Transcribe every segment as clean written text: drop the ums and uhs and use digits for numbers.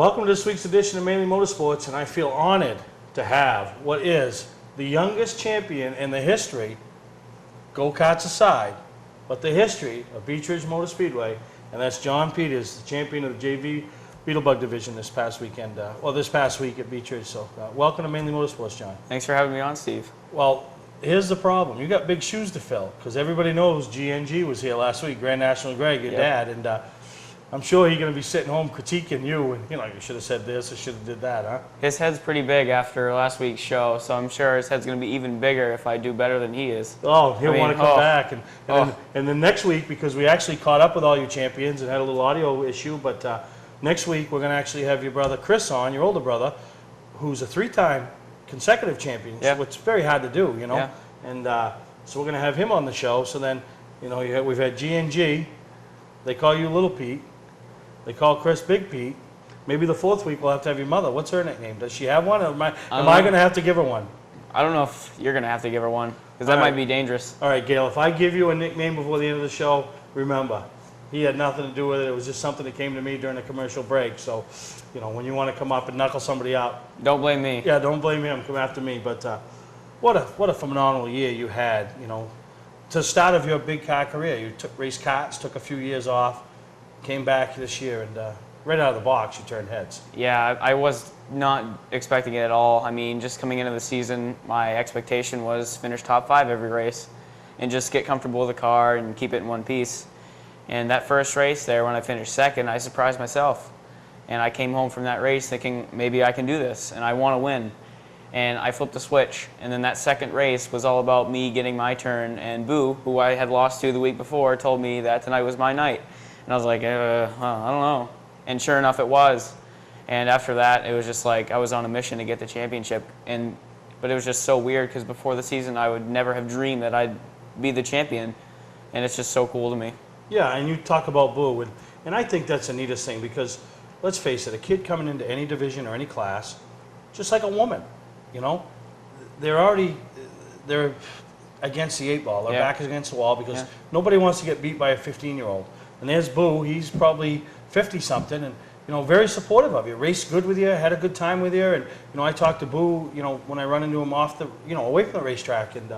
Welcome to this week's edition of Mainely Motorsports, and I feel honored to have what is the youngest champion in the history, go-karts aside, but the history of Beech Ridge Motor Speedway, and that's John Peters, the champion of the JV Beetlebug division this past weekend, this past week at Beech Ridge. So welcome to Mainely Motorsports, John. Thanks for having me on, Steve. Well, here's the problem. You got big shoes to fill, because everybody knows GNG was here last week, Grand National Greg, your dad, and I'm sure he's going to be sitting home critiquing you, and you should have said this, or should have did that, huh? His head's pretty big after last week's show, so I'm sure his head's going to be even bigger if I do better than he is. Oh, he'll want to come back. And then next week, because we actually caught up with all your champions and had a little audio issue, but next week we're going to actually have your brother Chris on, your older brother, who's a 3-time consecutive champion, which is very hard to do, Yeah. And so we're going to have him on the show. So then, we've had GNG. They call you Little Pete. They call Chris Big Pete. Maybe the fourth week we'll have to have your mother. What's her nickname? Does she have one? Or am I going to have to give her one? I don't know if you're going to have to give her one, because that might be dangerous. All right, Gail, if I give you a nickname before the end of the show, remember, he had nothing to do with it. It was just something that came to me during the commercial break. So, when you want to come up and knuckle somebody out. Don't blame me. Yeah, don't blame him. Come after me. But what a phenomenal year you had, to the start of your big car career. You raced karts, took a few years off, came back this year, and right out of the box, you turned heads. Yeah, I was not expecting it at all. I mean, just coming into the season, my expectation was finish top 5 every race and just get comfortable with the car and keep it in one piece. And that first race there, when I finished second, I surprised myself. And I came home from that race thinking, maybe I can do this, and I want to win. And I flipped a switch. And then that second race was all about me getting my turn. And Boo, who I had lost to the week before, told me that tonight was my night. And I was like, I don't know. And sure enough, it was. And after that, it was just like I was on a mission to get the championship. But it was just so weird, because before the season, I would never have dreamed that I'd be the champion. And it's just so cool to me. Yeah, and you talk about Boo, and I think that's the neatest thing, because let's face it, a kid coming into any division or any class, just like a woman, they're against the 8 ball. Their back is against the wall, because nobody wants to get beat by a 15-year-old. And there's Boo. He's probably 50-something, and very supportive of you. Raced good with you, had a good time with you, and I talk to Boo, when I run into him off the, away from the racetrack, and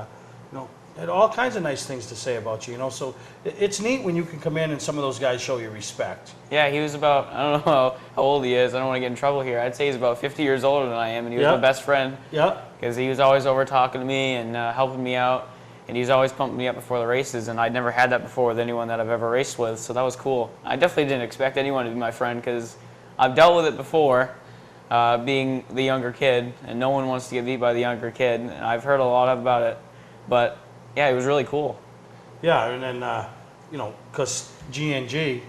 had all kinds of nice things to say about you. So it's neat when you can come in and some of those guys show you respect. Yeah, he was about, I don't know how old he is. I don't want to get in trouble here. I'd say he's about 50 years older than I am, and he was my best friend. Yeah. Because he was always over talking to me and helping me out. And he was always pumping me up before the races, and I'd never had that before with anyone that I've ever raced with, so that was cool. I definitely didn't expect anyone to be my friend, because I've dealt with it before, being the younger kid, and no one wants to get beat by the younger kid, and I've heard a lot about it. But yeah, it was really cool. Yeah, and then, because GNG,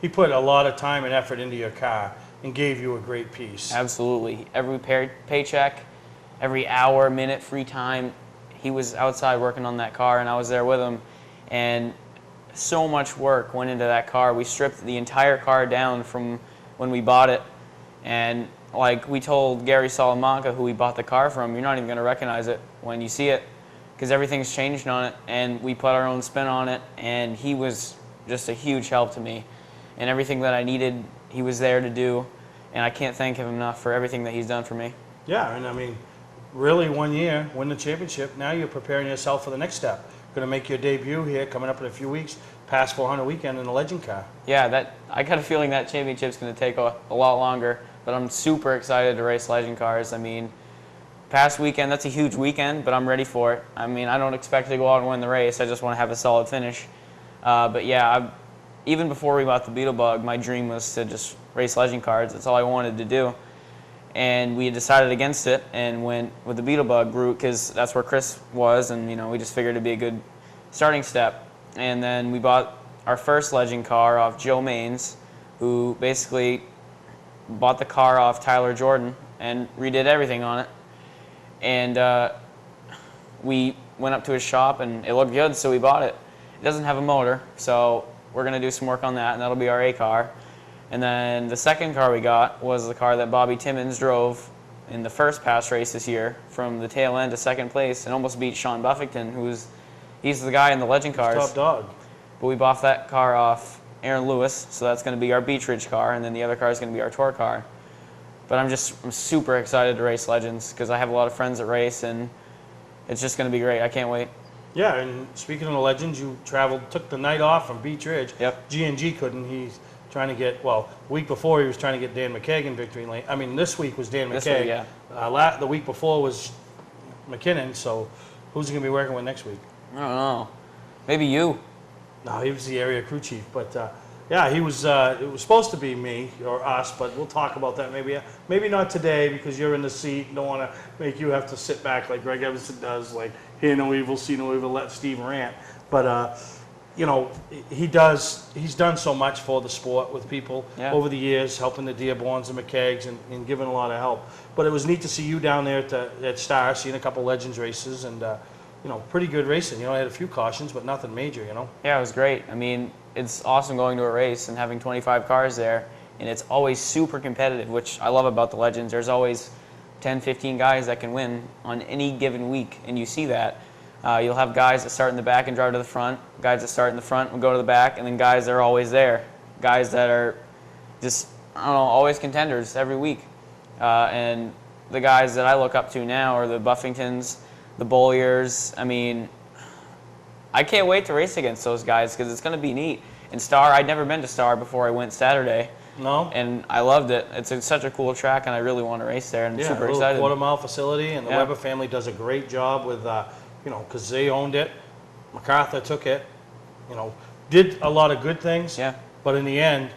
he put a lot of time and effort into your car and gave you a great piece. Absolutely. Every paycheck, every hour, minute, free time, he was outside working on that car, and I was there with him. And so much work went into that car. We stripped the entire car down from when we bought it. And like we told Gary Salamanca, who we bought the car from, you're not even going to recognize it when you see it, because everything's changed on it, and we put our own spin on it, and he was just a huge help to me. And everything that I needed, he was there to do, and I can't thank him enough for everything that he's done for me. Yeah, and really 1 year, win the championship, now you're preparing yourself for the next step. Going to make your debut here coming up in a few weeks, past 400 weekend in a legend car. Yeah, I got a feeling that championship's going to take a lot longer, but I'm super excited to race legend cars. Past weekend, that's a huge weekend, but I'm ready for it. I don't expect to go out and win the race. I just want to have a solid finish. But yeah, even before we bought the Beetlebug, my dream was to just race legend cars. That's all I wanted to do. And we had decided against it and went with the Beetlebug route, because that's where Chris was, and we just figured it'd be a good starting step. And then we bought our first legend car off Joe Maines, who basically bought the car off Tyler Jordan and redid everything on it. And we went up to his shop, and it looked good, so we bought it. It doesn't have a motor, so we're going to do some work on that, and that'll be our A car. And then the second car we got was the car that Bobby Timmons drove in the first pass race this year, from the tail end to second place, and almost beat Sean Buffington, he's the guy in the legend cars. Top dog. But we bought that car off Aaron Lewis, so that's going to be our Beach Ridge car, and then the other car is going to be our tour car. But I'm super excited to race Legends because I have a lot of friends that race, and it's just going to be great. I can't wait. Yeah, and speaking of the Legends, you took the night off from Beach Ridge. Yep. G&G couldn't. He's trying to get, the week before he was trying to get Dan McKeag in victory lane. I mean, this week was Dan McKeag. This week, yeah. The week before was McKinnon, so who's he going to be working with next week? I don't know. Maybe you. No, he was the area crew chief, but yeah, he was. It was supposed to be me or us, but we'll talk about that maybe not today because you're in the seat. Don't want to make you have to sit back like Greg Evanson does, like hear no evil, see no evil, let Steve rant. But you know, he's done so much for the sport with people over the years, helping the Dearborns and McKeags and giving a lot of help. But it was neat to see you down there at Star, seeing a couple Legends races and. You know, pretty good racing. You know, I had a few cautions, but nothing major, you know? Yeah, it was great. I mean, it's awesome going to a race and having 25 cars there, and it's always super competitive, which I love about the Legends. There's always 10, 15 guys that can win on any given week, and you see that. You'll have guys that start in the back and drive to the front, guys that start in the front and go to the back, and then guys that are always there, guys that are just, I don't know, always contenders every week. And the guys that I look up to now are the Buffingtons, the Bolliers. I mean, I can't wait to race against those guys because it's going to be neat. And Star, I'd never been to Star before I went Saturday. No. And I loved it. It's such a cool track, and I really want to race there. And I'm super excited. Yeah, quarter-mile facility, and the Weber family does a great job with, you know, because they owned it. MacArthur took it, you know, did a lot of good things. Yeah. But in the end,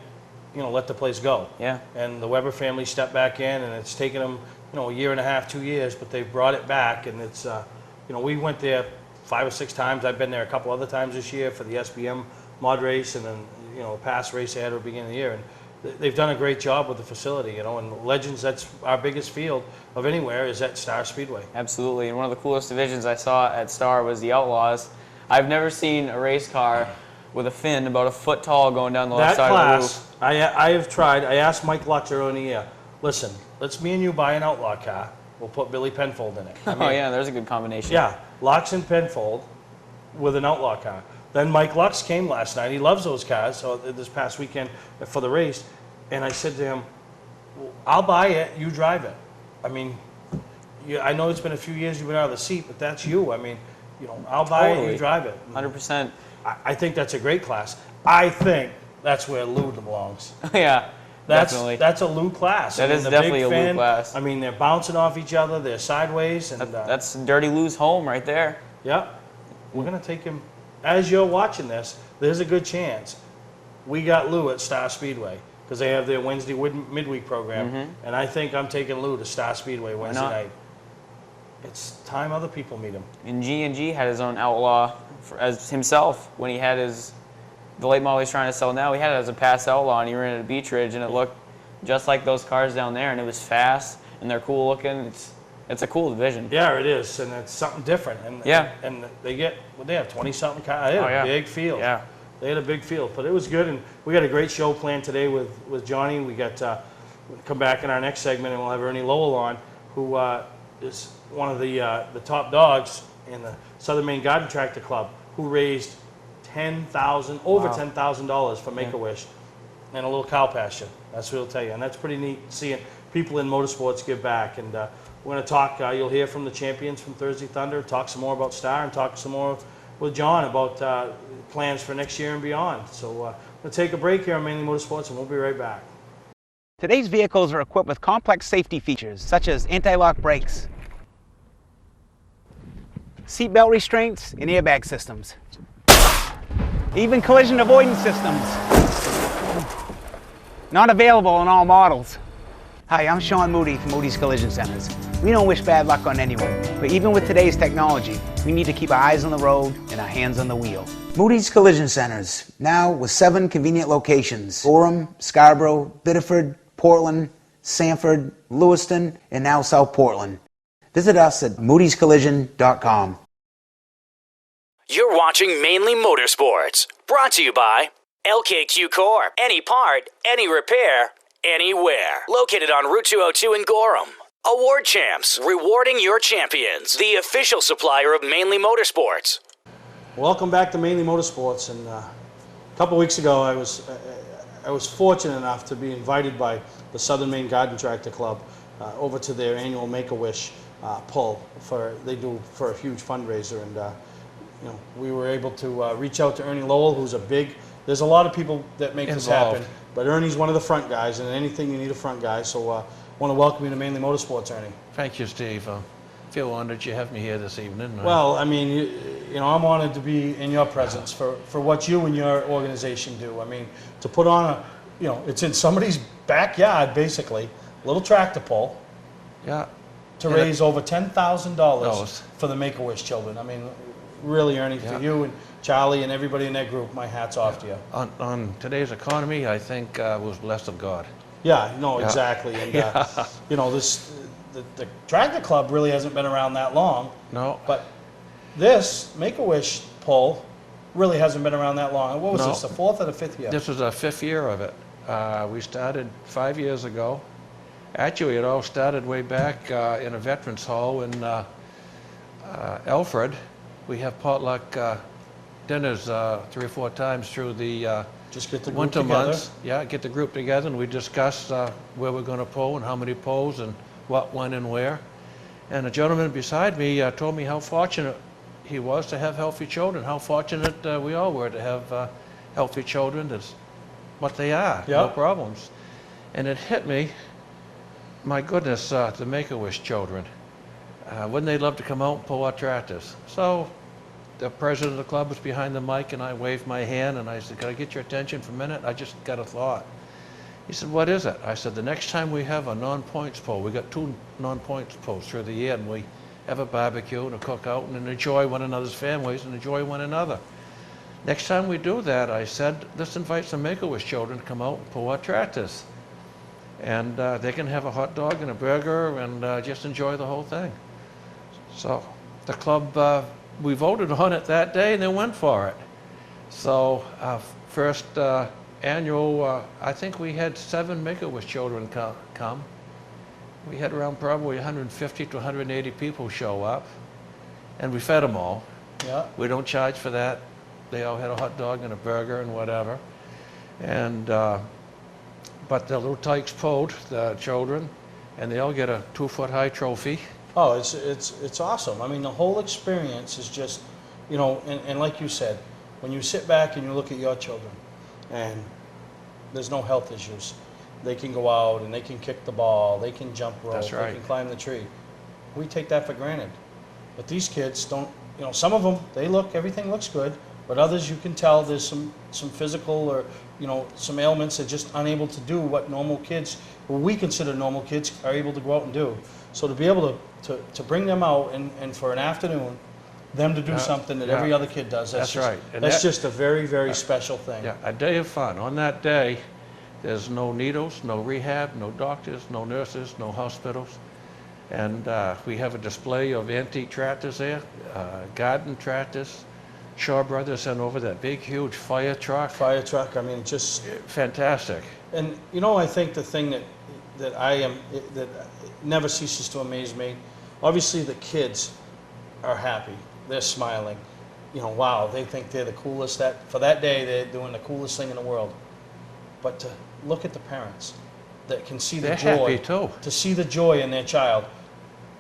you know, let the place go. Yeah. And the Weber family stepped back in, and it's taken them, you know, a year and a half, 2 years, but they've brought it back, and it's, you know, we went there 5 or 6 times. I've been there a couple other times this year for the SBM mod race, and then, you know, past race they had at the beginning of the year, and they've done a great job with the facility, you know, and Legends, that's our biggest field of anywhere is at Star Speedway. Absolutely, and one of the coolest divisions I saw at Star was the Outlaws. I've never seen a race car with a fin about a foot tall going down the left side of the roof. I have tried. I asked Mike Lutz earlier in the year, listen, let's me and you buy an Outlaw car. We'll put Billy Penfold in it. I mean, oh yeah, there's a good combination. Yeah, Lux and Penfold with an Outlaw car. Then Mike Lux came last night. He loves those cars. So this past weekend for the race, and I said to him, well, "I'll buy it. You drive it. I mean, I know it's been a few years you've been out of the seat, but that's you. I mean, you know, I'll buy it. You drive it. 100%. I think that's a great class. I think that's where Lou belongs. Yeah." That's a Lou class. That is definitely a Lou class. I mean, they're bouncing off each other. They're sideways, and that's Dirty Lou's home right there. Yep. We're gonna take him. As you're watching this, there's a good chance we got Lou at Star Speedway because they have their Wednesday midweek program, and I think I'm taking Lou to Star Speedway Wednesday night. It's time other people meet him. And G&G had his own Outlaw as himself when he had the late model he's trying to sell now. He had it as a past Outlaw, and he ran it at Beach Ridge, and it looked just like those cars down there, and it was fast, and they're cool looking. It's a cool division. Yeah, it is, and it's something different. And and they have 20-something cars. They had a big field. Yeah. They had a big field, but it was good, and we got a great show planned today with Johnny. We got come back in our next segment, and we'll have Ernie Lowell on, who is one of the top dogs in the Southern Maine Garden Tractor Club, who raised over $10,000 for Make-A-Wish and a little cow pasture. That's what he'll tell you, and that's pretty neat seeing people in motorsports give back. And we're going to talk. You'll hear from the champions from Thursday Thunder. Talk some more about Star, and talk some more with John about plans for next year and beyond. So we'll take a break here on Mainly Motorsports, and we'll be right back. Today's vehicles are equipped with complex safety features such as anti-lock brakes, seatbelt restraints, and airbag systems. Even collision avoidance systems. Not available in all models. Hi, I'm Sean Moody from Moody's Collision Centers. We don't wish bad luck on anyone, but even with today's technology, we need to keep our eyes on the road and our hands on the wheel. Moody's Collision Centers, now with 7 convenient locations: Gorham, Scarborough, Biddeford, Portland, Sanford, Lewiston, and now South Portland. Visit us at moodyscollision.com. You're watching Mainly Motorsports, brought to you by LKQ Corp. Any part, any repair, anywhere. Located on Route 202 in Gorham. Award Champs, rewarding your champions. The official supplier of Mainly Motorsports. Welcome back to Mainly Motorsports, and A couple weeks ago, I was fortunate enough to be invited by the Southern Maine Garden Tractor Club over to their annual Make-A-Wish pull they do for a huge fundraiser, and you know, we were able to reach out to Ernie Lowell, who's there's a lot of people that make this happen, but Ernie's one of the front guys, and anything you need a front guy. So I want to welcome you to Mainly Motorsports, Ernie. Thank you, Steve. I feel honored you have me here this evening. Well, I mean, you know, I'm honored to be in your presence for what you and your organization do. I mean, to put on you know, it's in somebody's backyard, basically, little tractor pull. Yeah. To raise over $10,000 for the Make-A-Wish children. I mean, really, Ernie, for you and Charlie and everybody in that group, my hat's off to you. On today's economy, I think was blessed of God. Yeah, no, exactly. And, you know, the Tractor Club really hasn't been around that long. No. But this Make-A-Wish pull really hasn't been around that long. What was this, the 4th or the 5th year? This was our 5th year of it. We started 5 years ago. Actually, it all started way back in a veterans hall in Alfred. We have potluck dinners 3 or 4 times through the just get the group winter together. months. Yeah, get the group together, and we discuss where we're going to pull and how many pulls and what, when, and where. And a gentleman beside me told me how fortunate he was to have healthy children, how fortunate we all were to have healthy children. That's what they are, no problems. And it hit me, my goodness, the Make-A-Wish children. Wouldn't they love to come out and pull our tractors? So the president of the club was behind the mic, and I waved my hand, and I said, "Can I get your attention for a minute? I just got a thought." He said, "What is it?" I said, "The next time we have a non-points pull, we got 2 non-points pulls through the year, and we have a barbecue and a cookout and enjoy one another's families and enjoy one another. Next time we do that," I said, "let's invite some Make-A-Wish children to come out and pull our tractors. And they can have a hot dog and a burger and just enjoy the whole thing." So the club, we voted on it that day, and they went for it. So first annual, I think we had 7 Make-A-Wish children come. We had around probably 150 to 180 people show up, and we fed them all. Yeah. We don't charge for that. They all had a hot dog and a burger and whatever. And but the little tykes pulled, the children, and they all get a 2-foot-high trophy. Oh, it's awesome. I mean, the whole experience is just, you know, and like you said, when you sit back and you look at your children, and there's no health issues, they can go out and they can kick the ball, they can jump rope, That's right. they can climb the tree. We take that for granted. But these kids don't, you know, some of them, everything looks good, but others you can tell there's some physical or, you know, some ailments. They're just unable to do what normal kids, what we consider normal kids, are able to go out and do. So to be able to bring them out and for an afternoon, them to do something that every other kid does, that's just, right. And that's just a very, very special thing. Yeah, a day of fun. On that day, there's no needles, no rehab, no doctors, no nurses, no hospitals. And we have a display of antique tractors there, garden tractors. Shaw Brothers sent over that big, huge fire truck. Fire truck, I mean, just fantastic. And you know, I think the thing that never ceases to amaze me, obviously the kids are happy, they're smiling. You know, wow, they think they're the coolest. For that day, they're doing the coolest thing in the world. But to look at the parents that can see the joy, happy too. To see the joy in their child,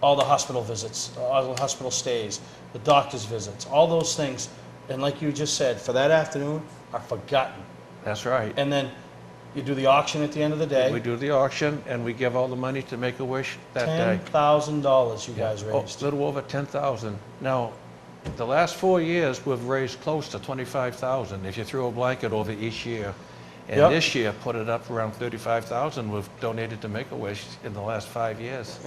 all the hospital visits, all the hospital stays, the doctor's visits, all those things, and like you just said, for that afternoon, are forgotten. That's right. And then you do the auction at the end of the day. We do the auction, and we give all the money to Make-A-Wish that day. $10,000 you guys raised. A little over 10,000. Now, the last 4 years, we've raised close to 25,000 if you threw a blanket over each year. And this year, put it up around 35,000 we've donated to Make-A-Wish in the last 5 years.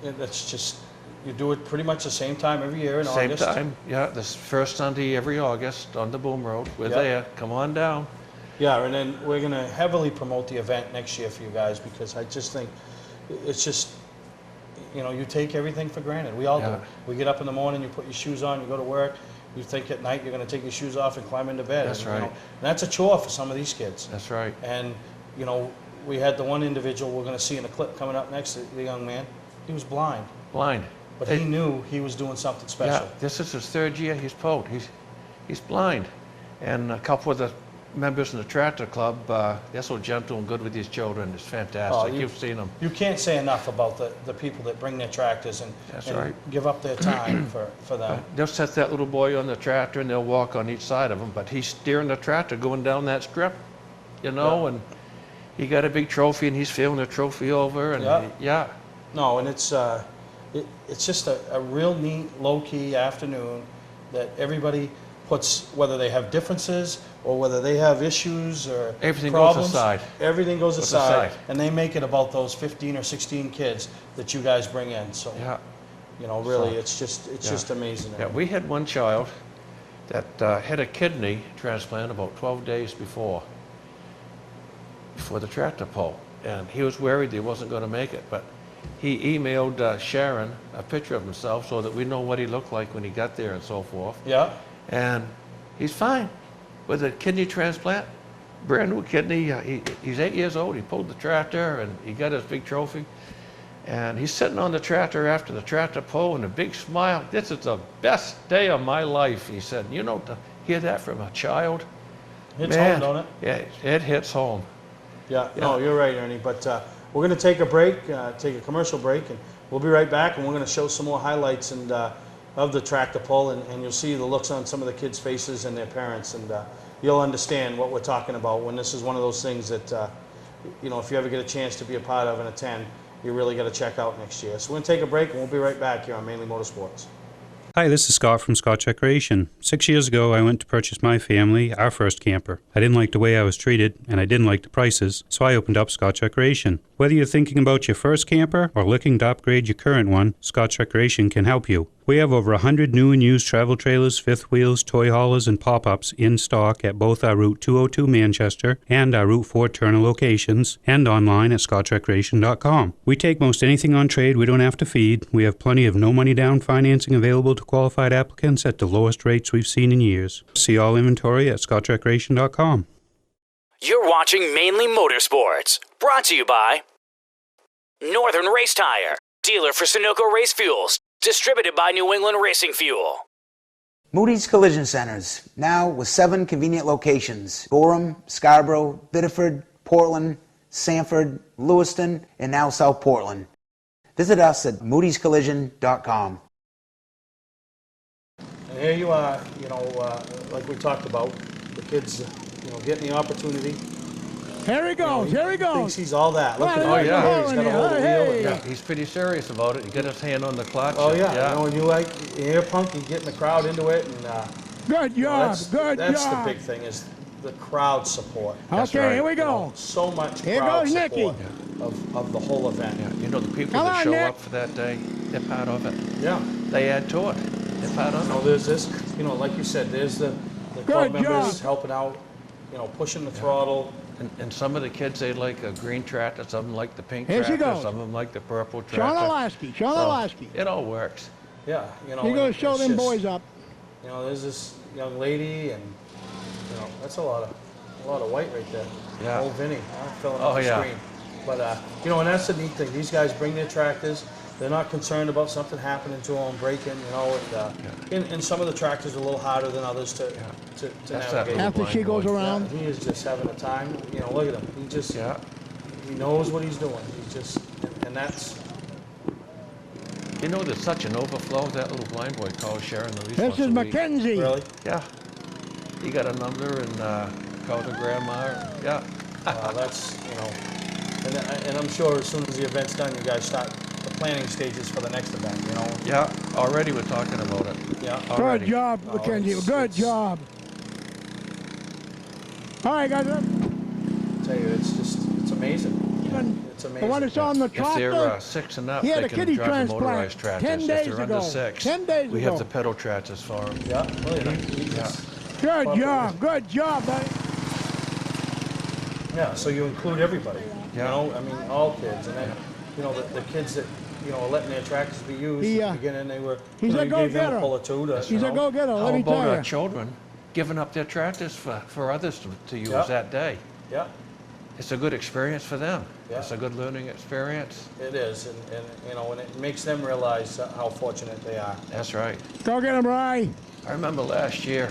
And that's just, you do it pretty much the same time every year in August. Same time, yeah, this first Sunday every August on the Boom Road. We're there, come on down. Yeah, and then we're going to heavily promote the event next year for you guys, because I just think it's just, you know, you take everything for granted. We all do. We get up in the morning, you put your shoes on, you go to work, you think at night you're going to take your shoes off and climb into bed. That's and, right. You know, and that's a chore for some of these kids. That's right. And, you know, we had the one individual we're going to see in the clip coming up next, the young man, he was blind. Blind. But he knew he was doing something special. Yeah, this is his 3rd year he's pulled. He's blind. And a couple of the members in the tractor club, they're so gentle and good with these children. It's fantastic. You've seen them. You can't say enough about the people that bring their tractors and right. give up their time for them. They'll set that little boy on the tractor and they'll walk on each side of him, but he's steering the tractor going down that strip, you know, and he got a big trophy and he's feeling the trophy over. And No, and it's just a real neat, low-key afternoon that everybody puts, whether they have differences or whether they have issues or everything problems, goes aside. Everything goes aside, and they make it about those 15 or 16 kids that you guys bring in. So, you know, really, it's just amazing. Yeah, we had one child that had a kidney transplant about 12 days before the tractor pull, and he was worried he wasn't going to make it, but he emailed Sharon a picture of himself so that we know what he looked like when he got there and so forth. Yeah. And he's fine with a kidney transplant, brand new kidney. He's 8 years old. He pulled the tractor and he got his big trophy. And he's sitting on the tractor after the tractor pull and a big smile. This is the best day of my life, he said. You know, to hear that from a child, Hits home, don't it? Yeah, it hits home. Yeah. No, you're right, Ernie. But we're going to take a break, take a commercial break, and we'll be right back. And we're going to show some more highlights and of the tractor pull, and you'll see the looks on some of the kids' faces and their parents, and you'll understand what we're talking about when this is one of those things that, you know, if you ever get a chance to be a part of and attend, you really got to check out next year. So we're going to take a break, and we'll be right back here on Mainly Motorsports. Hi, this is Scott from Scott Recreation. 6 years ago, I went to purchase my family our first camper. I didn't like the way I was treated, and I didn't like the prices, so I opened up Scotch Recreation. Whether you're thinking about your first camper or looking to upgrade your current one, Scotch Recreation can help you. We have over 100 new and used travel trailers, fifth wheels, toy haulers, and pop-ups in stock at both our Route 202 Manchester and our Route 4 Turner locations, and online at scotchrecreation.com. We take most anything on trade we don't have to feed. We have plenty of no-money-down financing available to qualified applicants at the lowest rates we've seen in years. See all inventory at scotchrecreation.com. You're watching Mainly Motorsports, brought to you by Northern Race Tire, dealer for Sunoco Race Fuels, distributed by New England Racing Fuel. Moody's Collision Centers, now with 7 convenient locations: Gorham, Scarborough, Biddeford, Portland, Sanford, Lewiston, and now South Portland. Visit us at moodyscollision.com. And here you are, you know, like we talked about, the kids, you know, getting the opportunity. Here he goes, here he Thinks goes. he's all that. Look at him. Oh, yeah. He's got a hold of the wheel. and- Yeah, he's pretty serious about it. He got his hand on the clutch. Oh, and- yeah. You know, and you hear Punky getting the crowd into it, and Good you know, job, that's good that's job. the big thing is the crowd support. That's Okay, right. here we You know, go. so much Here crowd goes Nicky. support of the whole event. Yeah, you know, the people Come that on, show Nick. up for that day, they're part of it. Yeah. They add to it. They're part of You know, it. there's this, you know, like you said, there's the club Good members job. helping out, you know, pushing the throttle. And some of the kids, they like a green tractor, some of them like the pink Here she tractor, goes. some of them like the purple Sean tractor. Alaski, Sean So, Alaski. it all works. Yeah, you know. You're going and to show it's them just- boys up. You know, there's this young lady, and you know, that's a lot of white right there. Yeah. Old Vinny, filling Oh, up the yeah. screen. But you know, and that's the neat thing. These guys bring their tractors. They're not concerned about something happening to them, breaking. You know, and some of the tractors are a little harder than others to That's that navigate. little After she blind goes boy. around. He is just having a time. You know, look at him. He just he knows what he's doing. He's just and that's. You know, there's such an overflow. That little blind boy calls Sharon at least This once is a week. Mackenzie. Really? Yeah. He got a number and called her grandma. Yeah. That's, you know, and I'm sure as soon as the event's done, you guys start the planning stages for the next event, you know? Yeah, already we're talking about it. Yeah. Good Already. job, Oh, Mackenzie. it's- Good it's- job. All right, guys. I tell you, it's amazing. Even It's the amazing. one that's on the If they're tractor. 6 and up, He had they a can kiddie drive the transplant motorized tractors. 10 If days they're ago. under 6, 10 days we ago. have the pedal tractors for them. Yeah, well, he just, Good Well, job. Good job, buddy. yeah, so you include everybody, you Yeah. know, I mean, all kids, and then, you know, the kids that, you know, are letting their tractors be used He, at the beginning, they were, he's you know, a you gave them go-getter. a pull or two to, He's you a know. go-getter, let How me about tell our you. children giving up their tractors for others to use Yeah. that day? Yeah, It's a good experience for them. Yeah. It's a good learning experience. it is, and, you know, and it makes them realize how fortunate they are. That's right. Go get him, Rye. I remember last year,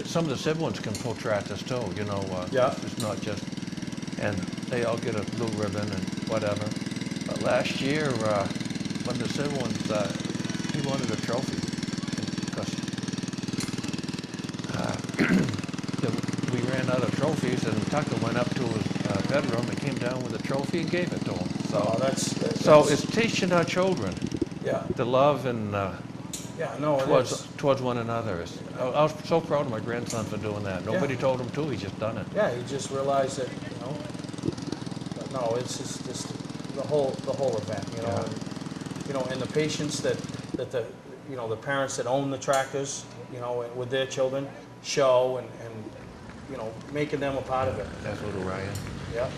some of the siblings can pull tractors too, you know. Yeah. It's not just, and they all get a blue ribbon and whatever. But last year, one of the siblings, he wanted a trophy because we ran out of trophies, and Tucker went up to his bedroom and came down with a trophy and gave it to him. So that's it's teaching our children yeah. the love and Yeah, no, it is. towards one another. I was so proud of my grandson for doing that. Nobody told him to. He just done it. Yeah, he just realized that, you know. But no, it's just the whole event, you know. Yeah. And, you know, and the patience that the you know the parents that own the tractors, you know, with their children show and you know making them a part of it. That's little Ryan. Yeah.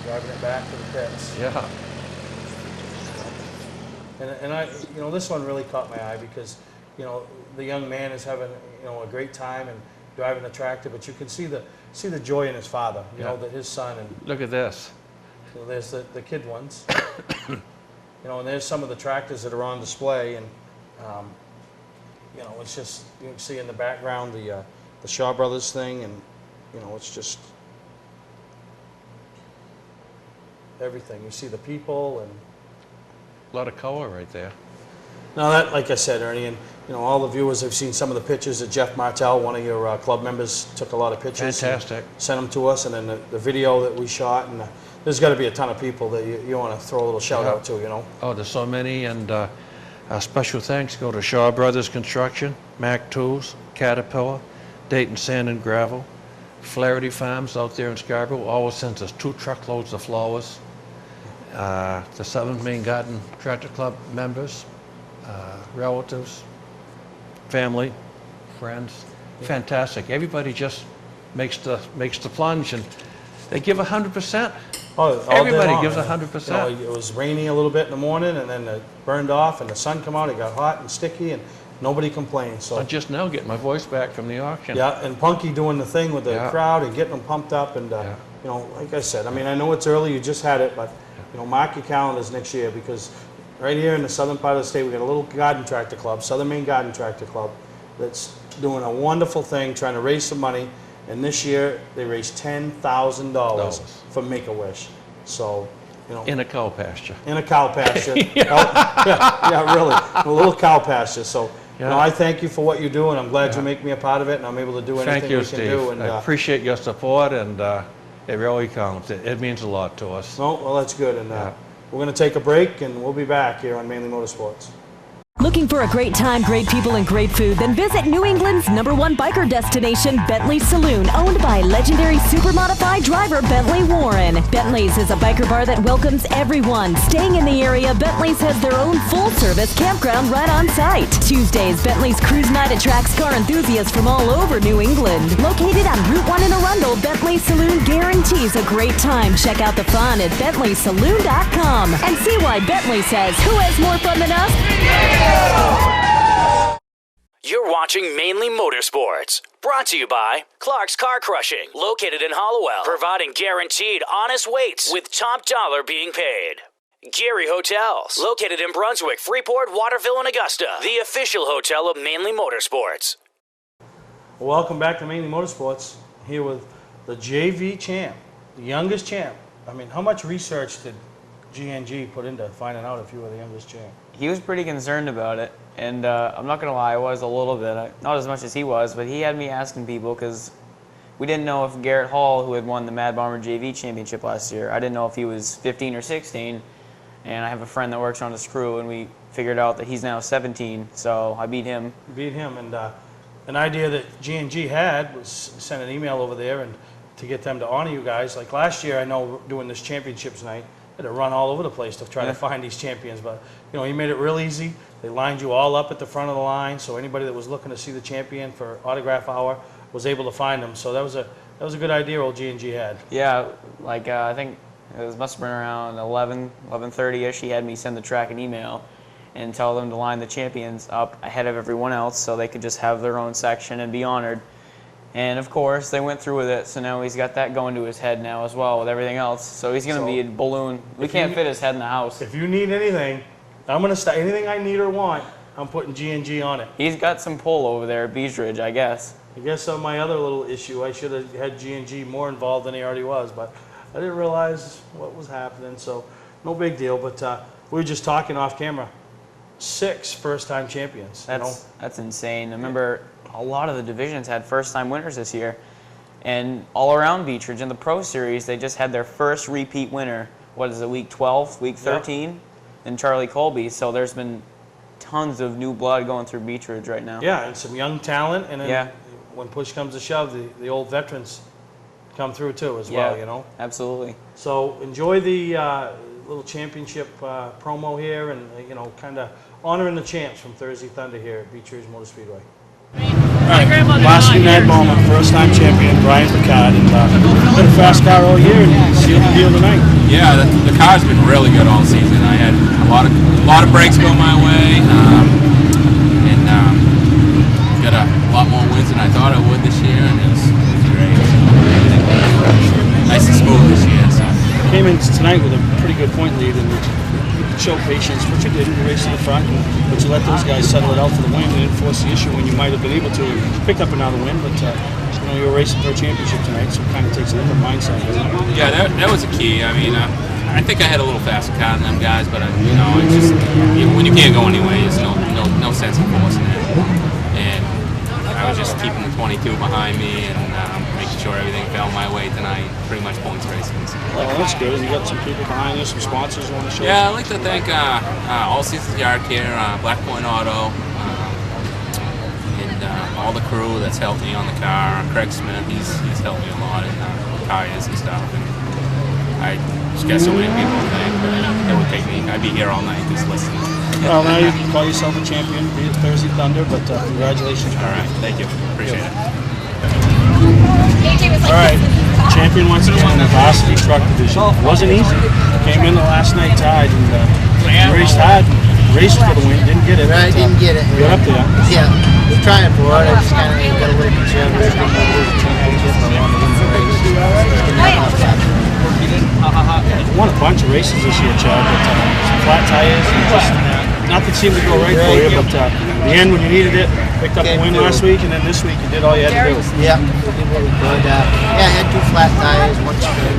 Driving it back to the pits. Yeah. And I, you know, this one really caught my eye because, you know, the young man is having, you know, a great time and driving the tractor, but you can see the joy in his father, you know, that his son, and Look at this. you know, there's the kid ones, you know, and there's some of the tractors that are on display, and you know, it's just, you can see in the background the Shaw Brothers thing, and you know, it's just everything. You see the people and. A lot of color right there. Now that, like I said, Ernie, and you know, all the viewers have seen some of the pictures that Jeff Martell, one of your club members, took a lot of pictures. Fantastic. And sent them to us, and then the video that we shot, and there's got to be a ton of people that you want to throw a little shout out to, you know. Oh, there's so many, and special thanks go to Shaw Brothers Construction, Mac Tools, Caterpillar, Dayton Sand and Gravel, Flaherty Farms out there in Scarborough, always sends us 2 truckloads of flowers. The Southern Maine Garden Tractor Club members, relatives, family, friends, fantastic. Everybody just makes the plunge, and they give 100%. All day Everybody long, gives and, 100%. You know, it was raining a little bit in the morning, and then it burned off, and the sun come out. It got hot and sticky, and nobody complained. So I'm just now getting my voice back from the auction. yeah, and Punky doing the thing with the Yeah. crowd and getting them pumped up, and you know, like I said, I mean, I know it's early. You just had it, but you know, mark your calendars next year, because right here in the southern part of the state, we got a little garden tractor club, Southern Maine Garden Tractor Club, that's doing a wonderful thing, trying to raise some money. And this year, they raised $10,000 for Make-A-Wish. So, you know, In a cow pasture. in a cow pasture. yeah, really, a little cow pasture. So, you know, I thank you for what you do, and I'm glad you make me a part of it, and I'm able to do anything Thank you, we can Steve. do. And I appreciate your support, and it really counts. It means a lot to us. no, well, that's good. And we're going to take a break, and we'll be back here on Mainly Motorsports. Looking for a great time, great people, and great food? Then visit New England's #1 biker destination, Bentley's Saloon, owned by legendary super-modified driver Bentley Warren. Bentley's is a biker bar that welcomes everyone. Staying in the area, Bentley's has their own full-service campground right on site. Tuesdays, Bentley's Cruise Night attracts car enthusiasts from all over New England. Located on Route 1 in Arundel, Bentley's Saloon guarantees a great time. Check out the fun at BentleySaloon.com and see why Bentley says, who has more fun than us? You're watching Mainly Motorsports, brought to you by Clark's Car Crushing, located in Hollowell, providing guaranteed honest weights with top dollar being paid. Gary Hotels, located in Brunswick, Freeport, Waterville, and Augusta, the official hotel of Mainly Motorsports. Welcome back to Mainly Motorsports, here with the JV champ, the youngest champ. I mean, how much research did GNG put into finding out if you were the youngest champ? He was pretty concerned about it, and I'm not going to lie, I was a little bit. Not as much as he was, but he had me asking people because we didn't know if Garrett Hall, who had won the Mad Bomber JV championship last year, I didn't know if he was 15 or 16, and I have a friend that works on his crew, and we figured out that he's now 17, so I beat him. And an idea that GNG had was send an email over there and to get them to honor you guys. Like last year, I know doing this championships night, I had to run all over the place to try to find these champions, but you know, he made it real easy. They lined you all up at the front of the line, so anybody that was looking to see the champion for autograph hour was able to find them. So that was a good idea old G&G had. Yeah, like I think it must have been around 11:30ish. He had me send the track an email and tell them to line the champions up ahead of everyone else so they could just have their own section and be honored. And of course, they went through with it, so now he's got that going to his head now as well with everything else. So he's going to be a balloon. We can't fit his head in the house. If you need anything, I'm going to start anything I need or want. I'm putting G&G on it. He's got some pull over there at Beach Ridge, I guess. I guess on my other little issue, I should have had G&G more involved than he already was, but I didn't realize what was happening, so no big deal. But we were just talking off camera. 6 first-time champions. That's insane. I remember a lot of the divisions had first-time winners this year, and all around Beach Ridge in the Pro Series, they just had their first repeat winner. What is it, week 12, week 13? Yep. And Charlie Colby. So there's been tons of new blood going through Beach Ridge right now. Yeah, and some young talent, and then when push comes to shove, the old veterans come through too as well, you know? Absolutely. So enjoy the little championship promo here, and kind of honoring the champs from Thursday Thunder here at Beach Ridge Motor Speedway. All right, last night moment, first-time champion Brian Picard, and been a fast car all year, and sealed the deal tonight. Yeah, the car's been really good all season. I had a lot of breaks go my way, and got a lot more wins than I thought I would this year, and it was great. So everything was nice and smooth this year. So came in tonight with a pretty good point lead, and show patience, which you did in the race to the front, but you let those guys settle it out for the win. You didn't force the issue when you might have been able to. Picked up another win, but you were racing for a championship tonight, so it kind of takes a different mindset. Yeah, that was a key. I mean, I think I had a little faster car than them guys, but it's just when you can't go anyway, there's no sense in forcing it. And I was just keeping the 22 behind me and making sure everything fell my way tonight. Pretty much points racing. Well, that's good. You got some people behind you, some sponsors you want to show. Yeah, I'd like to thank All Seasons Yard Care, Black Point Auto, and all the crew that's helped me on the car. Craig Smith, he's helped me a lot in tires and stuff. And I just got so many people to thank. It would take me. I'd be here all night just listening. Well, now you can call yourself a champion, be it Thursday Thunder, but congratulations. All right, thank you. Appreciate it. All right, champion once again in the varsity truck division. It wasn't easy. Came in the last night tied and raced hard, raced for the win, didn't get it. Right, didn't get it. Got up there. Yeah, was trying for it. I just kind of got a little conservative. Didn't want to lose the championship. I wanted to win the race. Won a bunch of races this year, Chad, but some flat tires and just nothing seemed to go right for you. But in the end, when you needed it, picked up a win last week, and then this week you did all you had to do. Yeah, did really good. Yeah, I had 2 flat tires, 1 spin.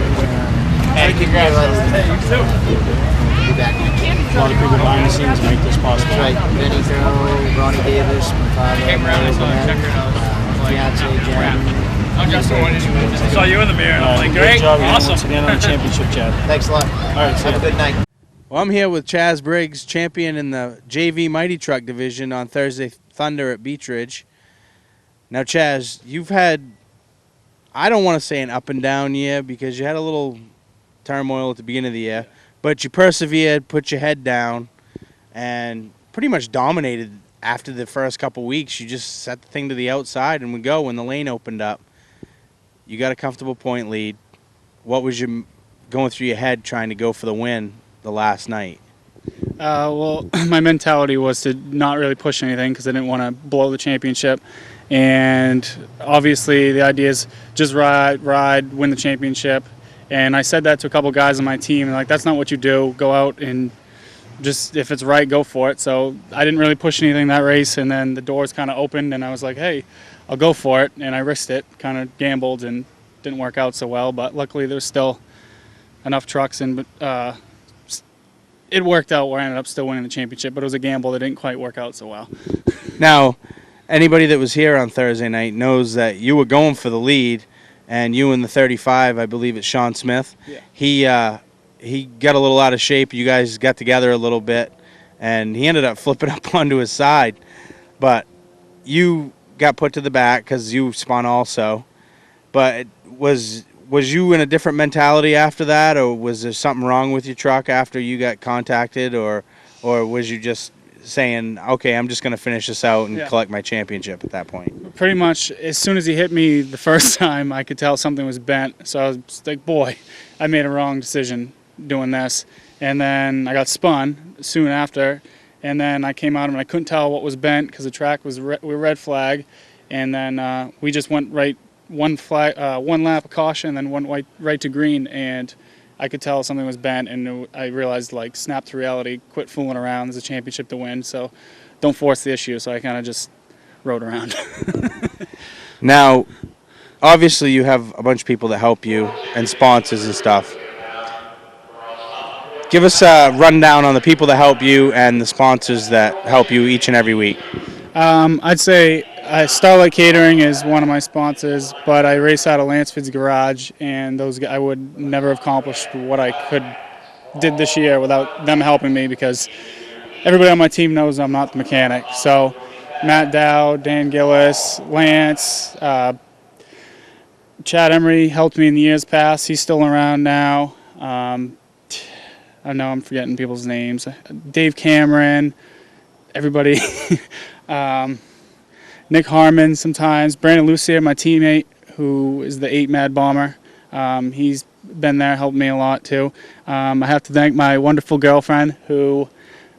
Hey, congrats. Be back. A lot of people behind the scenes make this possible. That's right. Benny Farrell, Ronnie Davis, my father, fiance, Jen. I saw you in the mirror and I'm like, great, awesome. Once again on the championship, Chad. Thanks a lot. All right, have a good night. Well, I'm here with Chaz Briggs, champion in the JV Mighty Truck division on Thursday Thunder at Beach Ridge. Now, Chaz, you've had, I don't want to say an up and down year because you had a little turmoil at the beginning of the year, but you persevered, put your head down, and pretty much dominated after the first couple weeks. You just set the thing to the outside and would go when the lane opened up. You got a comfortable point lead. What was your going through your head trying to go for the win the last night? Well, my mentality was to not really push anything because I didn't want to blow the championship. And obviously the idea is just ride, win the championship. And I said that to a couple guys on my team. And like, that's not what you do. Go out and just, if it's right, go for it. So I didn't really push anything that race. And then the doors kind of opened and I was like, hey, I'll go for it. And I risked it, kind of gambled, and didn't work out so well. But luckily there was still enough trucks, and it worked out where I ended up still winning the championship. But it was a gamble that didn't quite work out so well. Now, anybody that was here on Thursday night knows that you were going for the lead, and you in the 35, I believe it's Sean Smith. Yeah. He got a little out of shape. You guys got together a little bit, and he ended up flipping up onto his side. But you got put to the back because you spun also. But was you in a different mentality after that, or was there something wrong with your truck after you got contacted, or was you just saying, okay, I'm just going to finish this out and collect my championship at that point? Pretty much as soon as he hit me the first time, I could tell something was bent. So I was like, boy, I made a wrong decision doing this. And then I got spun soon after. And then I came out and I couldn't tell what was bent because the track was red flag. And then we just went right one lap of caution, then went right to green. And I could tell something was bent, and I realized, like, snap to reality, quit fooling around. There's a championship to win, so don't force the issue. So I kind of just rode around. Now, obviously, you have a bunch of people that help you and sponsors and stuff. Give us a rundown on the people that help you and the sponsors that help you each and every week. I'd say Starlight Catering is one of my sponsors, but I race out of Lansford's Garage, and those guys, I would never have accomplished what I did this year without them helping me, because everybody on my team knows I'm not the mechanic. So Matt Dow, Dan Gillis, Lance, Chad Emery helped me in the years past. He's still around now. I know I'm forgetting people's names. Dave Cameron, everybody. Nick Harmon sometimes. Brandon Lucier, my teammate, who is the 8 Mad Bomber. He's been there, helped me a lot too. I have to thank my wonderful girlfriend, who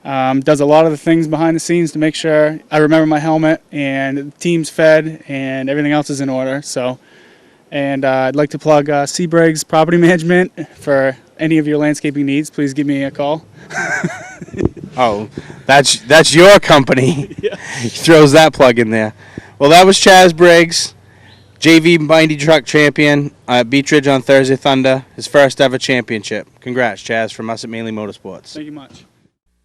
does a lot of the things behind the scenes to make sure I remember my helmet and the team's fed and everything else is in order. So, and I'd like to plug Seabriggs Property Management for any of your landscaping needs. Please give me a call. Oh, that's your company. Yeah. He throws that plug in there. Well, that was Chaz Briggs, JV Mindy Truck Champion at Beach Ridge on Thursday Thunder, his first ever championship. Congrats, Chaz, from us at Mainely Motorsports. Thank you much.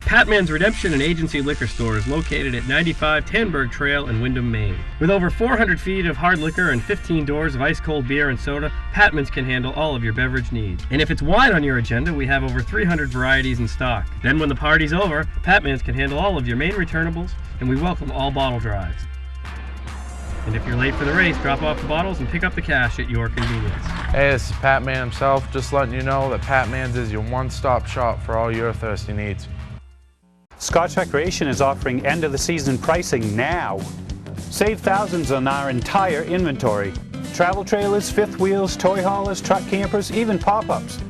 Patman's Redemption and Agency Liquor Store is located at 95 Tanberg Trail in Windham, Maine. With over 400 feet of hard liquor and 15 doors of ice-cold beer and soda, Patman's can handle all of your beverage needs. And if it's wine on your agenda, we have over 300 varieties in stock. Then when the party's over, Patman's can handle all of your main returnables, and we welcome all bottle drives. And if you're late for the race, drop off the bottles and pick up the cash at your convenience. Hey, this is Pat Man himself, just letting you know that Pat Man's is your one-stop shop for all your thirsty needs. Scotch Recreation is offering end-of-the-season pricing now. Save thousands on our entire inventory. Travel trailers, fifth wheels, toy haulers, truck campers, even pop-ups.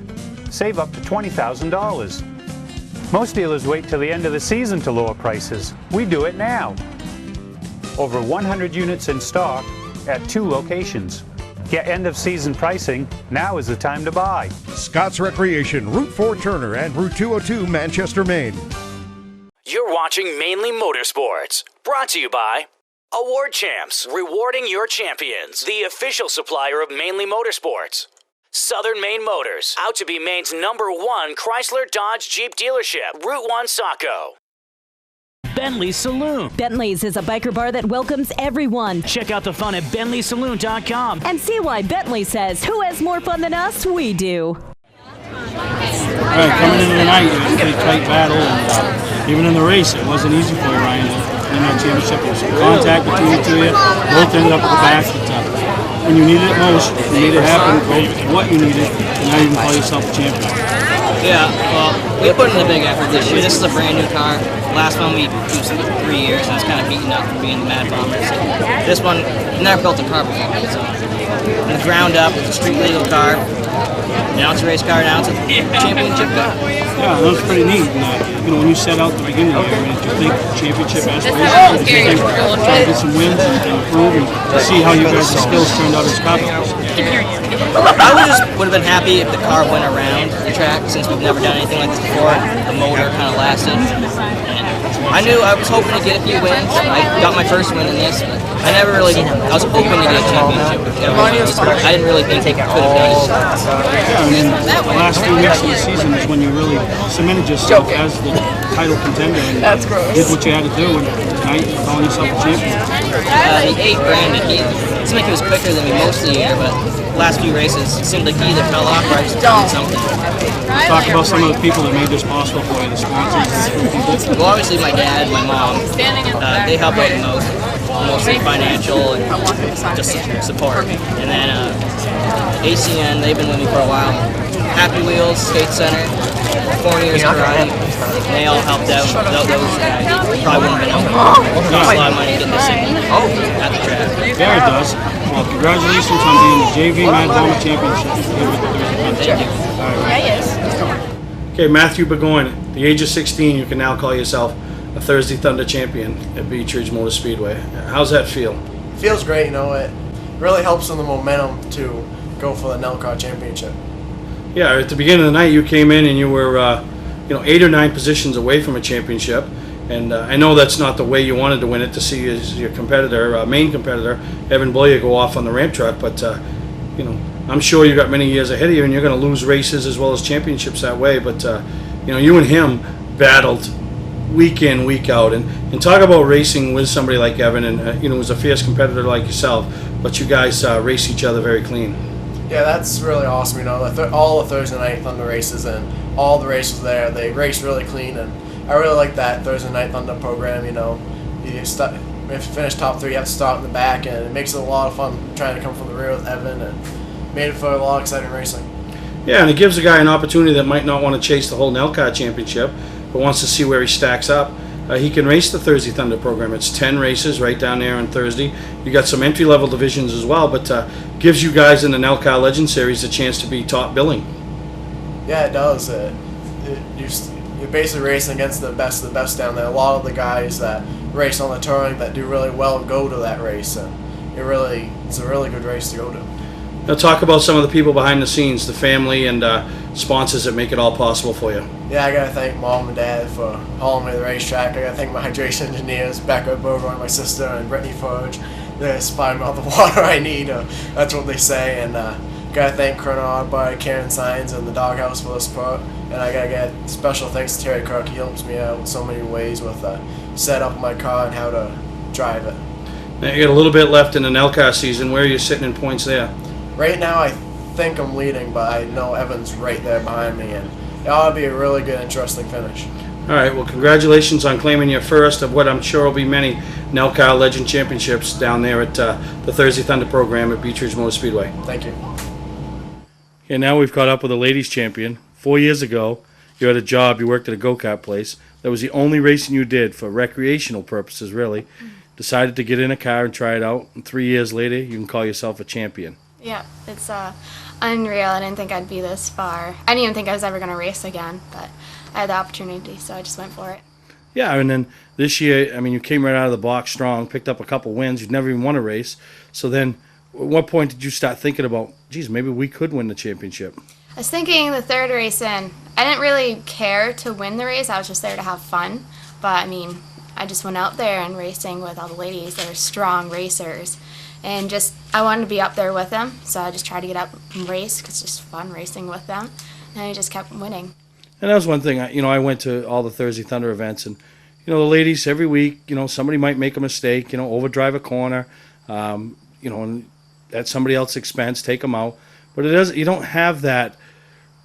Save up to $20,000. Most dealers wait till the end of the season to lower prices. We do it now. Over 100 units in stock at 2 locations. Get end-of-season pricing. Now is the time to buy. Scott's Recreation, Route 4 Turner and Route 202 Manchester, Maine. You're watching Mainly Motorsports, brought to you by Award Champs, rewarding your champions, the official supplier of Mainly Motorsports. Southern Maine Motors, out to be Maine's #1 Chrysler Dodge Jeep dealership, Route 1 Saco. Bentley Saloon. Bentley's is a biker bar that welcomes everyone. Check out the fun at BentleySaloon.com. And see why Bentley says, who has more fun than us? We do. All right, coming into the night, it was a pretty tight battle. And, even in the race, it wasn't easy for you, Ryan, to win that championship. There was some contact between the two of you. Both ended up at the back. But, when you needed it most, you made it happen, both what you needed, and now you can call yourself a champion. Yeah, well, we put in a big effort this year. This is a brand new car. Last one we used 3 years, and it's kind of beaten up from being the Mad Bombers. This one, we never built a car before. So, from the ground up, it's a street legal car. Now it's a race car, now it's a championship car. Yeah, that was pretty neat. And, when you set out at the beginning of the year, did you think championship aspirations? Did you think try to get some wins and improve and see how you guys' skills turned out as cars? I would have been happy if the car went around the track, since we've never done anything like this before. The motor kind of lasted. And I was hoping to get a few wins. I got my first win in this, but I was hoping to get a championship. I didn't really think they could have done it. Yeah, I mean, the last 2 weeks of the season is when you really cemented yourself as the title contender and did what you had to do, and tonight you're calling yourself a champion. The 8 Brandon, it seemed like he was quicker than me most of the year, but the last few races, it seemed like he either fell off or I was doing something. Talk about some of the people that made this possible for you, the sponsors. Well, obviously my dad, my mom, they help out the most. Mostly financial and just support. And then ACN, they've been with me for a while. Happy Wheels, Skate Center, 4 years karate, they all helped out. Without those guys, probably wouldn't have been able to. It costs a lot of money to get this thing at the track. Yeah, it does. Well, congratulations on being the JV Mad Bomber Championship. Thank you. Okay, Matthew Burgoyne, at the age of 16, you can now call yourself a Thursday Thunder champion at Beach Ridge Motor Speedway. How's that feel? Feels great, it really helps in the momentum to go for the NELCAR championship. Yeah, at the beginning of the night, you came in and you were, 8 or 9 positions away from a championship. And I know that's not the way you wanted to win it, to see your competitor, main competitor, Evan Boyer, go off on the ramp truck. But, I'm sure you got many years ahead of you, and you're going to lose races as well as championships that way. But, you and him battled week in, week out. And talk about racing with somebody like Evan and, who's a fierce competitor like yourself. But you guys race each other very clean. Yeah, that's really awesome. All the Thursday Night Thunder races and all the races there, they race really clean. And I really like that Thursday Night Thunder program. If you finish top 3, you have to start in the back, and it makes it a lot of fun trying to come from the rear with Evan, and made it for a lot of exciting racing. Yeah, and it gives a guy an opportunity that might not want to chase the whole NELCAR championship, but wants to see where he stacks up. He can race the Thursday Thunder program. It's 10 races right down there on Thursday. You got some entry-level divisions as well, but gives you guys in the NELCAR Legend Series a chance to be top billing. Yeah, it does. You're basically racing against the best of the best down there. A lot of the guys that race on the touring that do really well go to that race, and it's a really good race to go to. Now talk about some of the people behind the scenes, the family and sponsors that make it all possible for you. Yeah, I gotta thank Mom and Dad for hauling me to the racetrack. I gotta thank my hydration engineers, Becca Bergeron, my sister, and Brittany Fudge. They supply me all the water I need. That's what they say. And gotta thank Colonel Oddbody, Karen Sines, and the Doghouse for the support. And I gotta get special thanks to Terry Cook. He helps me out in so many ways with setup of my car and how to drive it. Now you got a little bit left in the NELCAR season. Where are you sitting in points there? Right now, I think I'm leading, but I know Evan's right there behind me, and it ought to be a really good, interesting finish. All right, well, congratulations on claiming your first of what I'm sure will be many NELCAR Legend Championships down there at the Thursday Thunder program at Beech Ridge Motor Speedway. Thank you. Okay, now we've caught up with a ladies champion. 4 years ago, you had a job, you worked at a go-kart place. That was the only racing you did for recreational purposes, really. Decided to get in a car and try it out, and 3 years later, you can call yourself a champion. Yeah, it's unreal. I didn't think I'd be this far. I didn't even think I was ever going to race again, but I had the opportunity, so I just went for it. Yeah, and then this year, you came right out of the box strong, picked up a couple wins. You'd never even won a race. So then, at what point did you start thinking about, geez, maybe we could win the championship? I was thinking the third race in. I didn't really care to win the race. I was just there to have fun. But, I just went out there and racing with all the ladies that are strong racers. And I wanted to be up there with them, so I just tried to get up and race because it's just fun racing with them. And I just kept winning. And that was one thing. I went to all the Thursday Thunder events, and the ladies every week, somebody might make a mistake, overdrive a corner, and at somebody else's expense, take them out. But you don't have that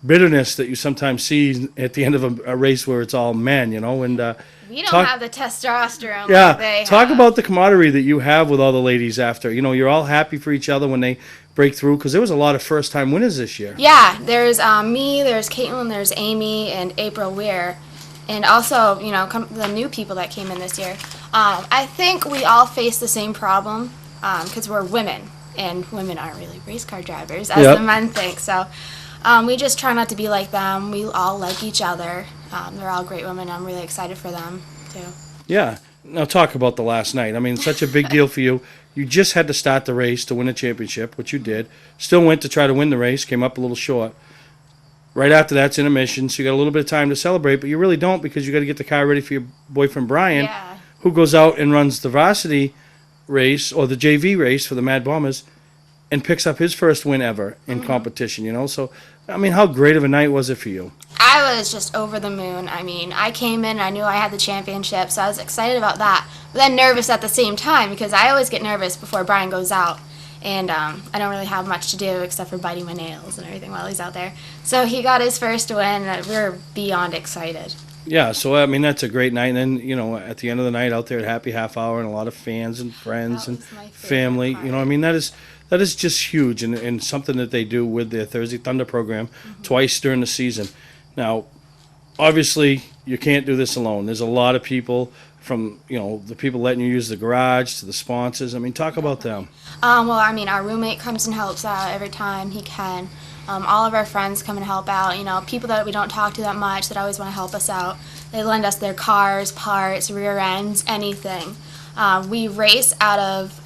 bitterness that you sometimes see at the end of a race where it's all men, and we don't have the testosterone yeah, like they talk have. about the camaraderie that you have with all the ladies after. You're all happy for each other when they break through, because there was a lot of first-time winners this year. Yeah, there's me, there's Caitlin, there's Amy, and April Weir. And also, the new people that came in this year. I think we all face the same problem because we're women, and women aren't really race car drivers, as the men think. So we just try not to be like them. We all like each other. They're all great women. I'm really excited for them, too. Yeah. Now talk about the last night. Such a big deal for you. You just had to start the race to win a championship, which you did. Still went to try to win the race, came up a little short. Right after that's intermission, so you got a little bit of time to celebrate, but you really don't, because you got to get the car ready for your boyfriend Brian, who goes out and runs the varsity race, or the JV race for the Mad Bombers, and picks up his first win ever in competition, So, how great of a night was it for you? I was just over the moon. I came in, I knew I had the championship, so I was excited about that. But then nervous at the same time, because I always get nervous before Brian goes out. And I don't really have much to do except for biting my nails and everything while he's out there. So he got his first win, and we're beyond excited. Yeah, so that's a great night. And then, at the end of the night out there at Happy Half Hour, and a lot of fans and friends and family, that is just huge, and something that they do with their Thursday Thunder program twice during the season. Now, obviously, you can't do this alone. There's a lot of people, from the people letting you use the garage to the sponsors. Talk about them. Our roommate comes and helps out every time he can. All of our friends come and help out. People that we don't talk to that much that always want to help us out. They lend us their cars, parts, rear ends, anything. We race out of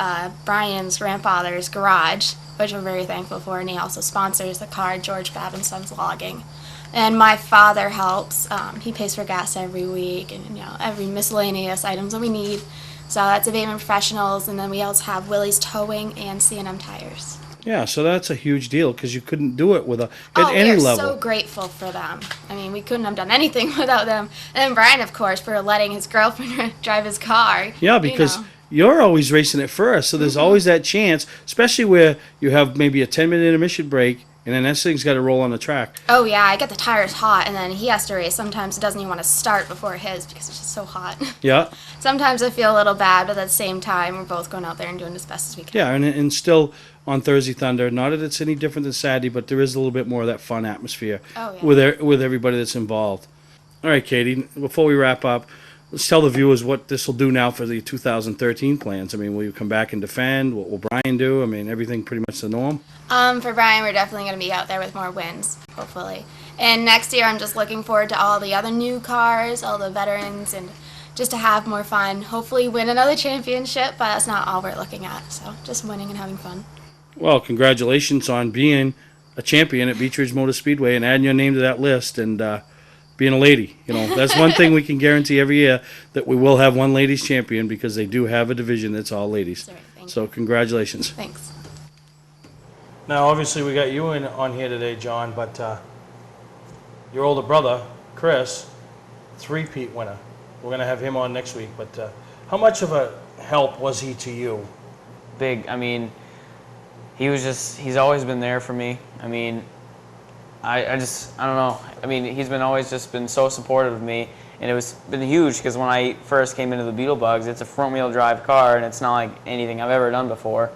Brian's grandfather's garage, which we're very thankful for. And he also sponsors the car, George Babb and Sons Logging. And my father helps. He pays for gas every week and every miscellaneous items that we need. So that's Abatement Professionals. And then we also have Willie's Towing and C&M Tires. Yeah, so that's a huge deal because you couldn't do it at Oh, any we're level. so grateful for them. I mean, we couldn't have done anything without them. And then Brian, of course, for letting his girlfriend drive his car. Yeah, because you're always racing it first, so there's always that chance, especially where you have maybe a 10-minute intermission break, and then that thing's got to roll on the track. Oh, yeah, I get the tires hot, and then he has to race. Sometimes he doesn't even want to start before his because it's just so hot. Yeah. Sometimes I feel a little bad, but at the same time, we're both going out there and doing as best as we can. Yeah, and still on Thursday Thunder, not that it's any different than Saturday, but there is a little bit more of that fun atmosphere with everybody that's involved. All right, Katie, before we wrap up, let's tell the viewers what this will do now for the 2013 plans. I mean, will you come back and defend? What will Brian do? I mean, everything pretty much the norm? For Brian, we're definitely going to be out there with more wins, hopefully. And next year, I'm just looking forward to all the other new cars, all the veterans, and just to have more fun. Hopefully win another championship, but that's not all we're looking at. So just winning and having fun. Well, congratulations on being a champion at Beech Ridge Motor Speedway and adding your name to that list and being a lady. That's one thing we can guarantee every year, that we will have one ladies champion because they do have a division that's all ladies. So congratulations. Thanks. Now, obviously, we got you on here today, John, but your older brother, Chris, three-peat winner. We're going to have him on next week, but how much of a help was he to you? Big. I mean, he's always been there for me. I mean, I don't know. I mean, he's always just been so supportive of me, and it's been huge because when I first came into the Beetlebugs, it's a front-wheel drive car, and it's not like anything I've ever done before.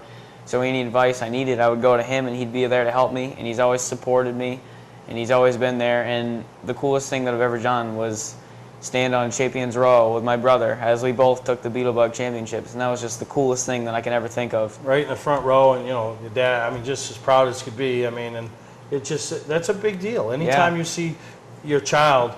So any advice I needed, I would go to him, and he'd be there to help me, and he's always supported me, and he's always been there. And the coolest thing that I've ever done was stand on Champions Row with my brother as we both took the Beetlebug Championships, and that was just the coolest thing that I can ever think of. Right in the front row, and your dad, I mean, just as proud as could be. I mean, and that's a big deal. Anytime you see your child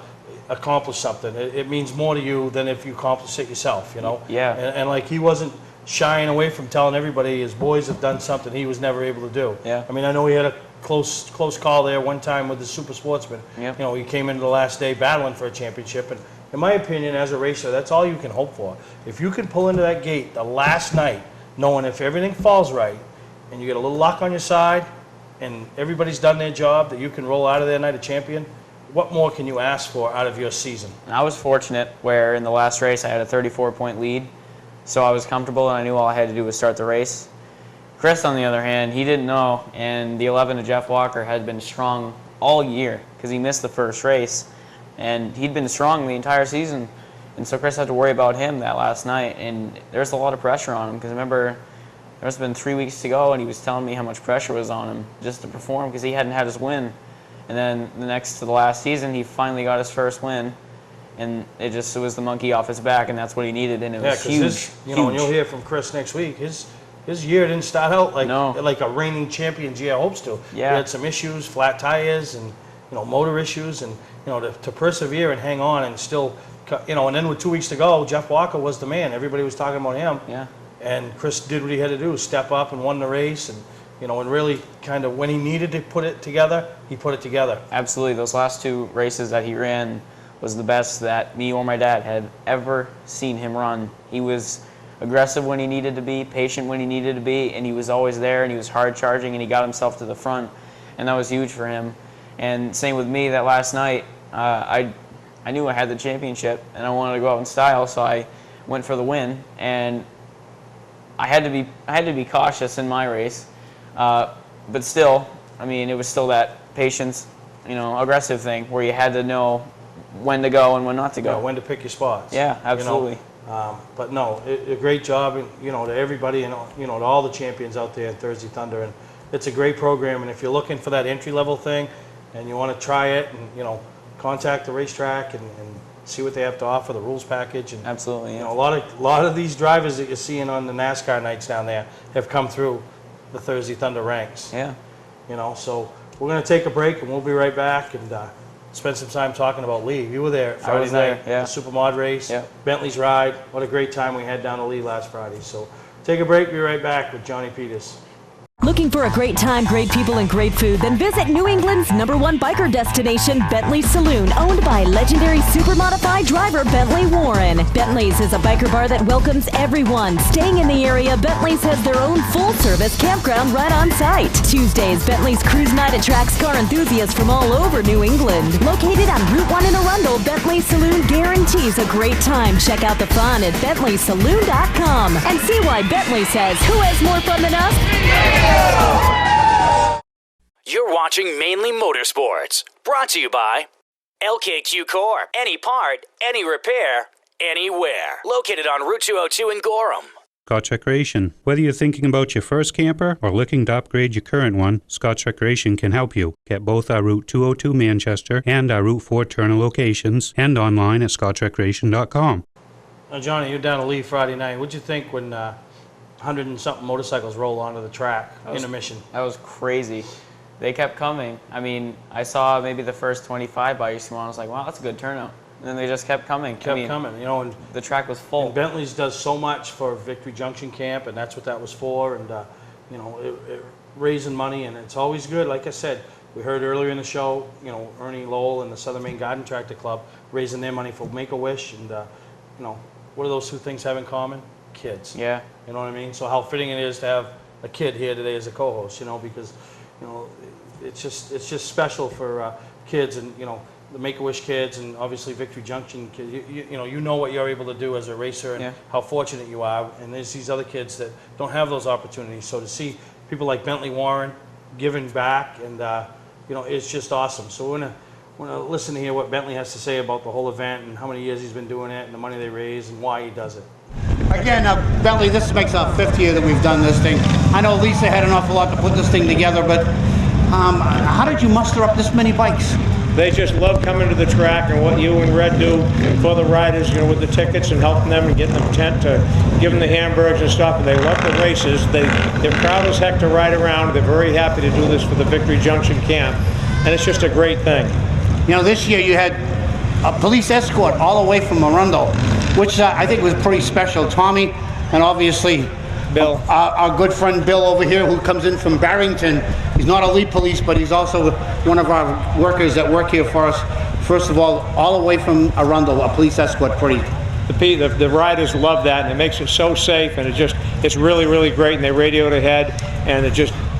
accomplish something, it means more to you than if you accomplish it yourself, Yeah. And like, he wasn't shying away from telling everybody his boys have done something he was never able to do. Yeah. I mean, I know he had a close call there one time with the Super Sportsman. Yep. He came into the last day battling for a championship, and in my opinion, as a racer, that's all you can hope for. If you can pull into that gate the last night, knowing if everything falls right, and you get a little luck on your side, and everybody's done their job, that you can roll out of there night a champion, what more can you ask for out of your season? And I was fortunate where in the last race I had a 34-point lead, so I was comfortable and I knew all I had to do was start the race. Chris, on the other hand, he didn't know, and the 11 of Jeff Walker had been strong all year because he missed the first race, and he'd been strong the entire season, and so Chris had to worry about him that last night, and there's a lot of pressure on him because remember, there must have been 3 weeks to go, and he was telling me how much pressure was on him just to perform because he hadn't had his win. And then the next to the last season, he finally got his first win, and it was the monkey off his back, and that's what he needed, and it was huge. And you'll hear from Chris next week. His year didn't start out like a reigning champion's year hopes to. Yeah. He had some issues, flat tires, and motor issues, and to persevere and hang on and still, and then with 2 weeks to go, Jeff Walker was the man. Everybody was talking about him. Yeah. And Chris did what he had to do, step up and won the race, and and really kind of when he needed to put it together, he put it together. Absolutely. Those last two races that he ran was the best that me or my dad had ever seen him run. He was aggressive when he needed to be, patient when he needed to be, and he was always there, and he was hard charging, and he got himself to the front, and that was huge for him. And same with me that last night. I knew I had the championship, and I wanted to go out in style, so I went for the win, and I had to be cautious in my race. But still, I mean, it was still that patience, aggressive thing where you had to know when to go and when not to go. Yeah, when to pick your spots. Yeah, absolutely. But no, a great job, to everybody and to all the champions out there in Thursday Thunder, and it's a great program. And if you're looking for that entry level thing, and you want to try it, and contact the racetrack and see what they have to offer, the rules package, and absolutely. Yeah. A lot of these drivers that you're seeing on the NASCAR nights down there have come through the Thursday Thunder ranks. Yeah. So we're going to take a break, and we'll be right back and spend some time talking about Lee. You were there Friday night, yeah. the Supermod race, yeah. Bentley's ride. What a great time we had down to Lee last Friday. So take a break, be right back with Johnny Peters. Looking for a great time, great people, and great food? Then visit New England's #1 biker destination, Bentley Saloon, owned by legendary super modified driver Bentley Warren. Bentley's is a biker bar that welcomes everyone. Staying in the area, Bentley's has their own full-service campground right on site. Tuesdays, Bentley's Cruise Night attracts car enthusiasts from all over New England. Located on Route 1 in Arundel, Bentley Saloon guarantees a great time. Check out the fun at BentleySaloon.com and see why Bentley says, who has more fun than us? You're watching Mainly Motorsports, brought to you by LKQ Core. Any part, any repair, anywhere. Located on Route 202 in Gorham. Scotch Recreation. Whether you're thinking about your first camper or looking to upgrade your current one, Scotch Recreation can help you. Get both our Route 202 Manchester and our Route 4 Turner locations and online at scotchrecreation.com. Now, Johnny, you're down to Lee Friday night. What'd you think when 100 and something motorcycles roll onto the track, intermission? That was crazy. They kept coming. I mean, I saw maybe the first 25 bikes come on. I was like, wow, that's a good turnout. And then they just kept coming. Coming, you know, and the track was full. And Bentley's does so much for Victory Junction Camp, and that's what that was for. And you know, raising money, and it's always good. Like I said, we heard earlier in the show, you know, Ernie Lowell and the Southern Maine Garden Tractor Club raising their money for Make-A-Wish, and you know, what do those two things have in common? Kids. Yeah. You know what I mean? So how fitting it is to have a kid here today as a co-host, you know, because you know, it's just special for kids, and you know, the Make-A-Wish kids, and obviously Victory Junction kids. You know what you're able to do as a racer, and how fortunate you are. And there's these other kids that don't have those opportunities. So to see people like Bentley Warren giving back, and you know, it's just awesome. So we're gonna listen to hear what Bentley has to say about the whole event and how many years he's been doing it, and the money they raise, and why he does it. Again, Bentley, this makes our 5th year that we've done this thing. I know Lisa had an awful lot to put this thing together, but how did you muster up this many bikes? They just love coming to the track, and what you and Red do for the riders, you know, with the tickets and helping them and getting them tent to give them the hamburgers and stuff. And they love the races. They're proud as heck to ride around. They're very happy to do this for the Victory Junction Camp, and it's just a great thing. You know, this year you had a police escort all the way from Arundel, which I think was pretty special. Tommy, and obviously Bill, our good friend Bill over here, who comes in from Barrington. He's not elite police, but he's also one of our workers that work here for us. First of all the way from Arundel, a police escort, pretty. The riders love that, and it makes it so safe, and it's really, really great. And they radioed ahead, and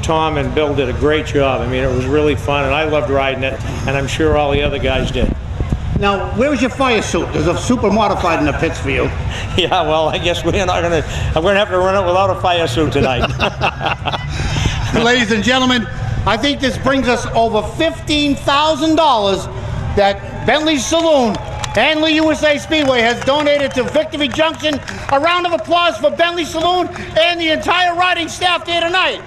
Tom and Bill did a great job. I mean, it was really fun, and I loved riding it, and I'm sure all the other guys did. Now, where's your fire suit? There's a super modified in the pits for you. Yeah, well, I guess I'm gonna have to run it without a fire suit tonight. Ladies and gentlemen, I think this brings us over $15,000 that Bentley Saloon and Lee USA Speedway has donated to Victory Junction. A round of applause for Bentley Saloon and the entire riding staff there tonight.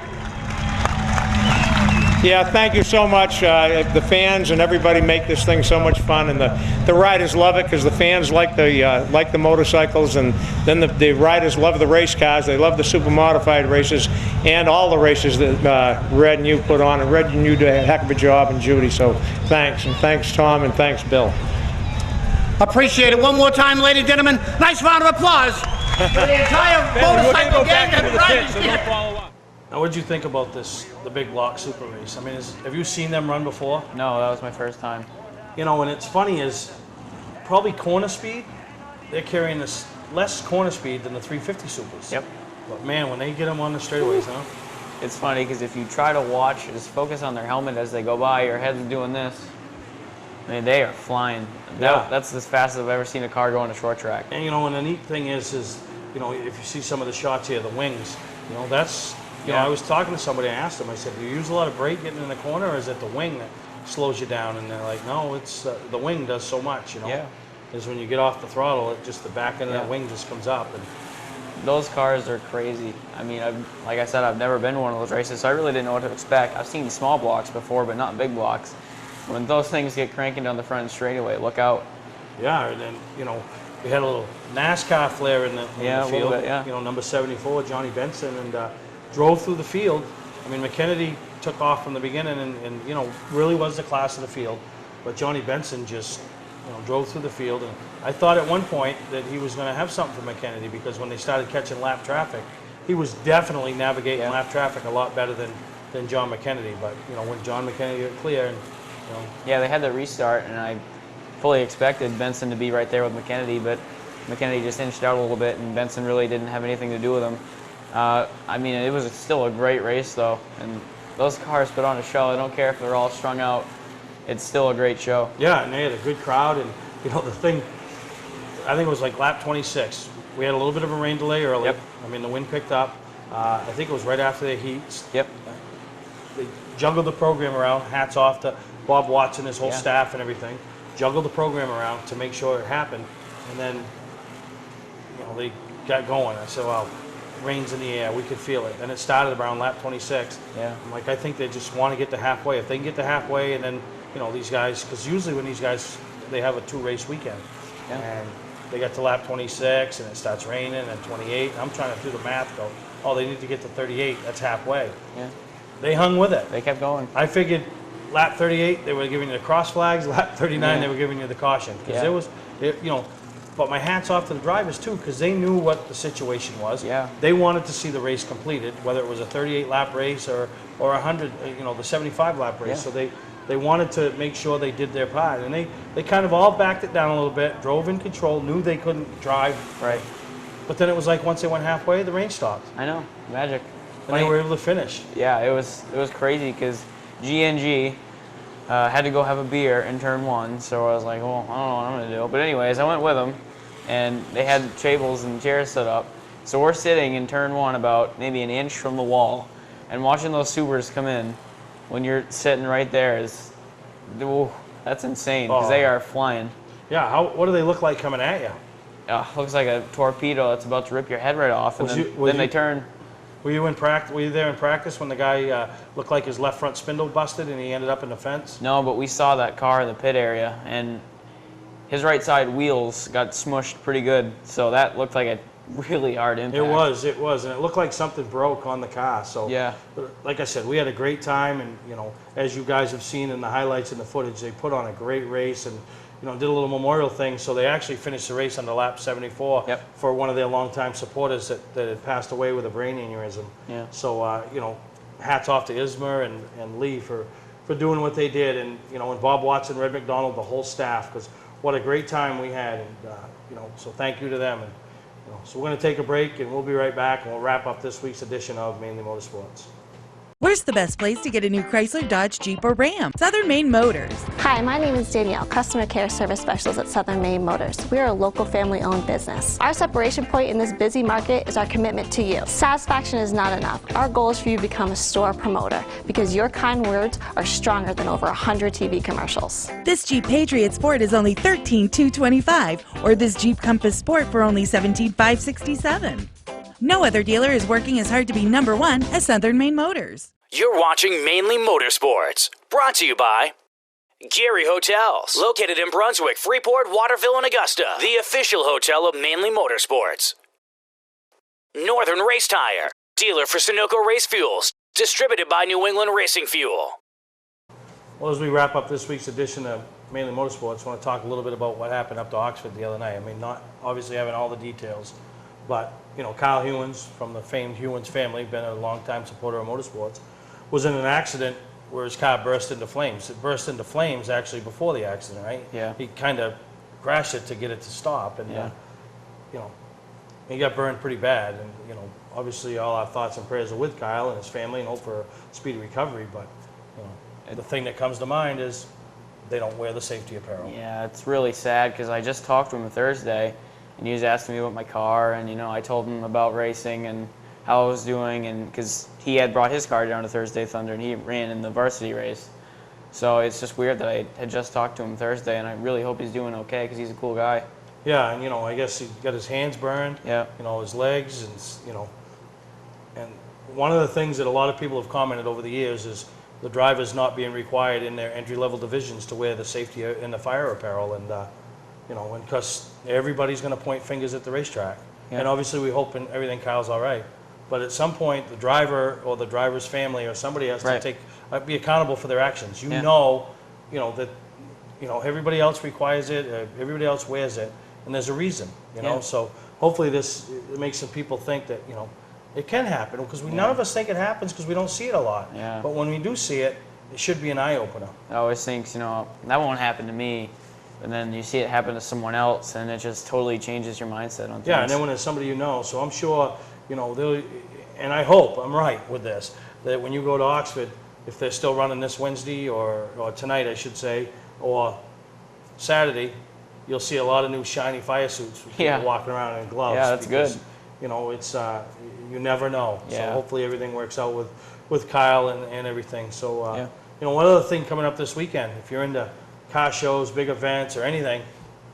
Yeah, thank you so much. The fans and everybody make this thing so much fun, and the riders love it because the fans like the motorcycles, and then the riders love the race cars. They love the super modified races and all the races that Red and you put on. And Red and you do a heck of a job, and Judy. So thanks, and thanks Tom, and thanks Bill. Appreciate it. One more time, ladies and gentlemen. Nice round of applause for the entire motorcycle gang and riders here. Now, what did you think about the big block super race? I mean, have you seen them run before? No, that was my first time. You know, and it's funny is probably corner speed, they're carrying this less corner speed than the 350 supers. Yep. But man, when they get them on the straightaways, huh? It's funny because if you try to watch, just focus on their helmet as they go by, your head's doing this. I mean, they are flying. That's as fast as I've ever seen a car go on a short track. And you know, and the neat thing is you know, if you see some of the shots here, the wings, you know, that's. You know, I was talking to somebody, I asked them, I said, do you use a lot of brake getting in the corner, or is it the wing that slows you down? And they're like, no, it's the wing does so much, you know. Yeah. Is when you get off the throttle, just the back end of that wing just comes up. And those cars are crazy. I mean, like I said, I've never been to one of those races, so I really didn't know what to expect. I've seen small blocks before, but not big blocks. When those things get cranking down the front straightaway, look out. Yeah, and then, you know, we had a little NASCAR flair in the field. A little bit, yeah. You know, number 74, Johnny Benson, and drove through the field. I mean, McKennedy took off from the beginning and you know, really was the class of the field. But Johnny Benson just, you know, drove through the field. And I thought at one point that he was going to have something for McKennedy, because when they started catching lap traffic, he was definitely navigating lap traffic a lot better than John McKennedy. But you know, when John McKennedy got clear, and you know, Yeah, they had the restart, and I fully expected Benson to be right there with McKennedy, but McKennedy just inched out a little bit, and Benson really didn't have anything to do with him. I mean, it was still a great race, though, and those cars put on a show. I don't care if they're all strung out. It's still a great show. yeah, and they had a good crowd, and you know, the thing, I think it was like lap 26. We had a little bit of a rain delay early. Yep. I mean, the wind picked up. I think it was right after the heats. Yep. They juggled the program around. Hats off to Bob Watson, his whole Yeah. staff and everything. Juggled the program around to make sure it happened. And then, you know, they got going. I said, well, rain's in the air. We could feel it. And it started around lap 26. Yeah. I'm like, I think they just want to get to halfway. If they can get to halfway, and then, you know, these guys, because usually when these guys, they have a 2-race weekend. Yeah. And they got to lap 26, and it starts raining, and 28. I'm trying to do the math, go, oh, they need to get to 38. That's halfway. Yeah. They hung with it. They kept going. I figured lap 38, they were giving you the cross flags. Lap 39, Yeah. they were giving you the caution. Because Yeah. there was, you know, but my hat's off to the drivers too, because they knew what the situation was. Yeah. They wanted to see the race completed, whether it was a 38 lap race or 100, you know, the 75 lap race. Yeah. So they wanted to make sure they did their part, and they kind of all backed it down a little bit, drove in control, knew they couldn't drive. Right. But then it was like once they went halfway, the rain stopped, I know. Magic. and they were able to finish. Yeah, it was crazy because G&G had to go have a beer in turn 1, so I was like, well, I don't know what I'm gonna do. But anyways, I went with them, and they had tables and chairs set up. So we're sitting in turn 1 about maybe an inch from the wall, and watching those Subarus come in when you're sitting right there is, ooh, that's insane because they are flying. Yeah, what do they look like coming at you? Looks like a torpedo that's about to rip your head right off, and then they turn. Were you in practice? Were you there in practice when the guy looked like his left front spindle busted and he ended up in the fence? No, but we saw that car in the pit area, and his right side wheels got smushed pretty good, so that looked like a really hard impact. It was, and it looked like something broke on the car. So, yeah, like I said, we had a great time, and you know, as you guys have seen in the highlights and the footage, they put on a great race, and you know, did a little memorial thing. So they actually finished the race on the lap 74 for one of their longtime supporters that had passed away with a brain aneurysm. Yeah. So you know, hats off to Ismer and Lee for doing what they did, and you know, and Bob Watson, Red McDonald, the whole staff, because what a great time we had, and you know, so thank you to them. And you know, so we're going to take a break, and we'll be right back, and we'll wrap up this week's edition of Mainly Motorsports. Where's the best place to get a new Chrysler, Dodge, Jeep, or Ram? Southern Maine Motors. Hi, my name is Danielle, Customer Care Service Specialist at Southern Maine Motors. We are a local family-owned business. Our separation point in this busy market is our commitment to you. Satisfaction is not enough. Our goal is for you to become a store promoter because your kind words are stronger than over 100 TV commercials. This Jeep Patriot Sport is only $13,225, or this Jeep Compass Sport for only $17,567. No other dealer is working as hard to be number one as Southern Maine Motors. You're watching Mainly Motorsports, brought to you by Gary Hotels, located in Brunswick, Freeport, Waterville, and Augusta, the official hotel of Mainly Motorsports. Northern Race Tire, dealer for Sunoco Race Fuels, distributed by New England Racing Fuel. Well, as we wrap up this week's edition of Mainly Motorsports, I want to talk a little bit about what happened up to Oxford the other night. I mean, not obviously having all the details, but you know, Kyle Hewins from the famed Hewins family, been a longtime supporter of motorsports, was in an accident where his car burst into flames. It burst into flames actually before the accident, right? Yeah. He kind of crashed it to get it to stop, and you know, he got burned pretty bad. And you know, obviously, all our thoughts and prayers are with Kyle and his family, and hope for a speedy recovery. But you know, the thing that comes to mind is they don't wear the safety apparel. Yeah, it's really sad because I just talked to him Thursday, and he was asking me about my car, and you know, I told him about racing and how I was doing, and because he had brought his car down to Thursday Thunder and he ran in the varsity race. So it's just weird that I had just talked to him Thursday, and I really hope he's doing okay because he's a cool guy. Yeah, and you know, I guess he got his hands burned. Yeah. You know, his legs, and you know, and one of the things that a lot of people have commented over the years is the drivers not being required in their entry-level divisions to wear the safety and the fire apparel, and you know, and because everybody's going to point fingers at the racetrack, and obviously we hope and everything Kyle's all right, but at some point the driver or the driver's family or somebody has to be accountable for their actions. You know that, you know, everybody else requires it, everybody else wears it, and there's a reason, you know. So hopefully this it makes some people think that, you know, It can happen because none of us think it happens because we don't see it a lot. Yeah. But when we do see it, it should be an eye opener. I always think, that won't happen to me. And then you see it happen to someone else, and it just totally changes your mindset on things. Yeah, and then when it's somebody you know. So I'm sure, they'll, and I hope I'm right with this, that when you go to Oxford, if they're still running this Wednesday or tonight, I should say, or Saturday, you'll see a lot of new shiny fire suits with people walking around in gloves. Yeah, that's good. It's you never know. Yeah. So hopefully everything works out with Kyle and everything. So one other thing coming up this weekend, if you're into car shows, big events, or anything,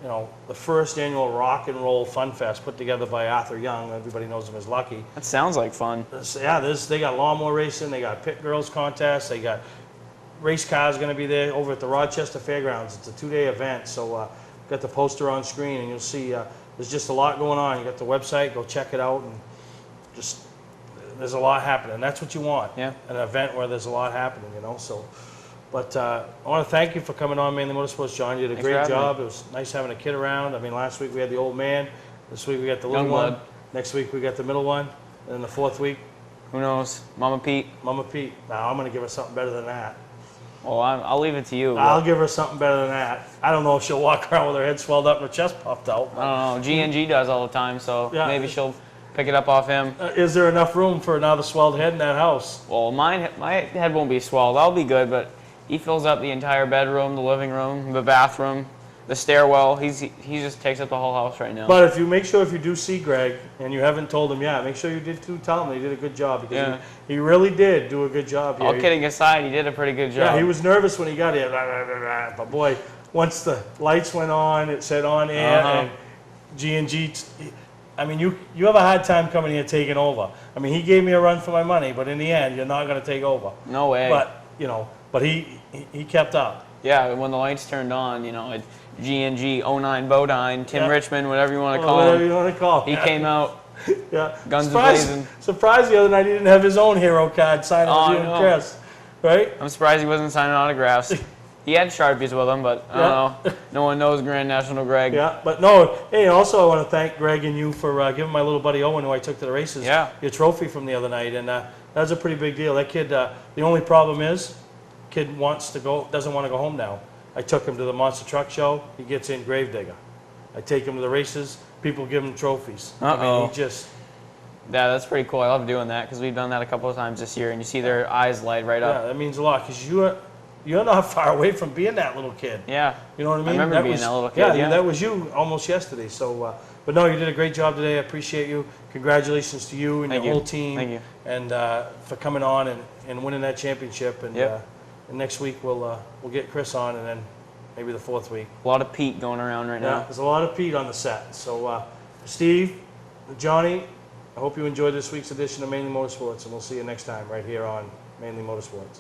the first annual Rock and Roll Fun Fest put together by Arthur Young. Everybody knows him as Lucky. That sounds like fun. They got lawnmower racing, they got pit girls contest, they got race cars going to be there over at the Rochester Fairgrounds. It's a 2-day event, so got the poster on screen, and you'll see there's just a lot going on. You got the website, go check it out, and just there's a lot happening. That's what you want. Yeah. An event where there's a lot happening, So, but I want to thank you for coming on Mainly Motorsports, John. You did a great job. It was nice having a kid around. I mean, last week we had the old man. This week we got the little one. Next week we got the middle one, and then the fourth week. Who knows? Mama Pete. Mama Pete. Now I'm going to give her something better than that. Well, I'll leave it to you. I'll give her something better than that. I don't know if she'll walk around with her head swelled up and her chest puffed out. I don't know. G&G does all the time, so maybe she'll pick it up off him. Is there enough room for another swelled head in that house? Well, my head won't be swelled. I'll be good, but he fills up the entire bedroom, the living room, the bathroom, the stairwell. He just takes up the whole house right now. But if you do see Greg and you haven't told him yet, make sure you did tell him he did a good job, because he really did do a good job here. All kidding aside, he did a pretty good job. Yeah, he was nervous when he got here, but boy, once the lights went on, it said on air, and G&G. I mean, you have a hard time coming here taking over. I mean, he gave me a run for my money, but in the end, you're not going to take over. No way. But he kept up. Yeah, when the lights turned on, G&G 09 Bodine, Tim Richmond, whatever you want to call him. Whatever you want to call him. He came out. Yeah. Guns blazing. Surprised the other night he didn't have his own hero card signed with you and Chris. Right? I'm surprised he wasn't signing autographs. He had Sharpies with him, but I don't know. No one knows Grand National Greg. Yeah, but no. Hey, also I want to thank Greg and you for giving my little buddy Owen, who I took to the races, your trophy from the other night, and that was a pretty big deal. That kid. The only problem is, kid doesn't want to go home now. I took him to the Monster Truck Show. He gets in Gravedigger. I take him to the races. People give him trophies. I mean, Yeah, that's pretty cool. I love doing that because we've done that a couple of times this year, and you see their eyes light right up. Yeah, that means a lot because you're not far away from being that little kid. Yeah. You know what I mean? I remember being that little kid. Yeah, that was you almost yesterday. So, but no, you did a great job today. I appreciate you. Congratulations to you and your whole team. Thank you. And for coming on and winning that championship. And, and next week we'll get Chris on, and then maybe the fourth week. A lot of Pete going around right now. There's a lot of Pete on the set. So, Steve, Johnny, I hope you enjoyed this week's edition of Mainly Motorsports, and we'll see you next time right here on Mainly Motorsports.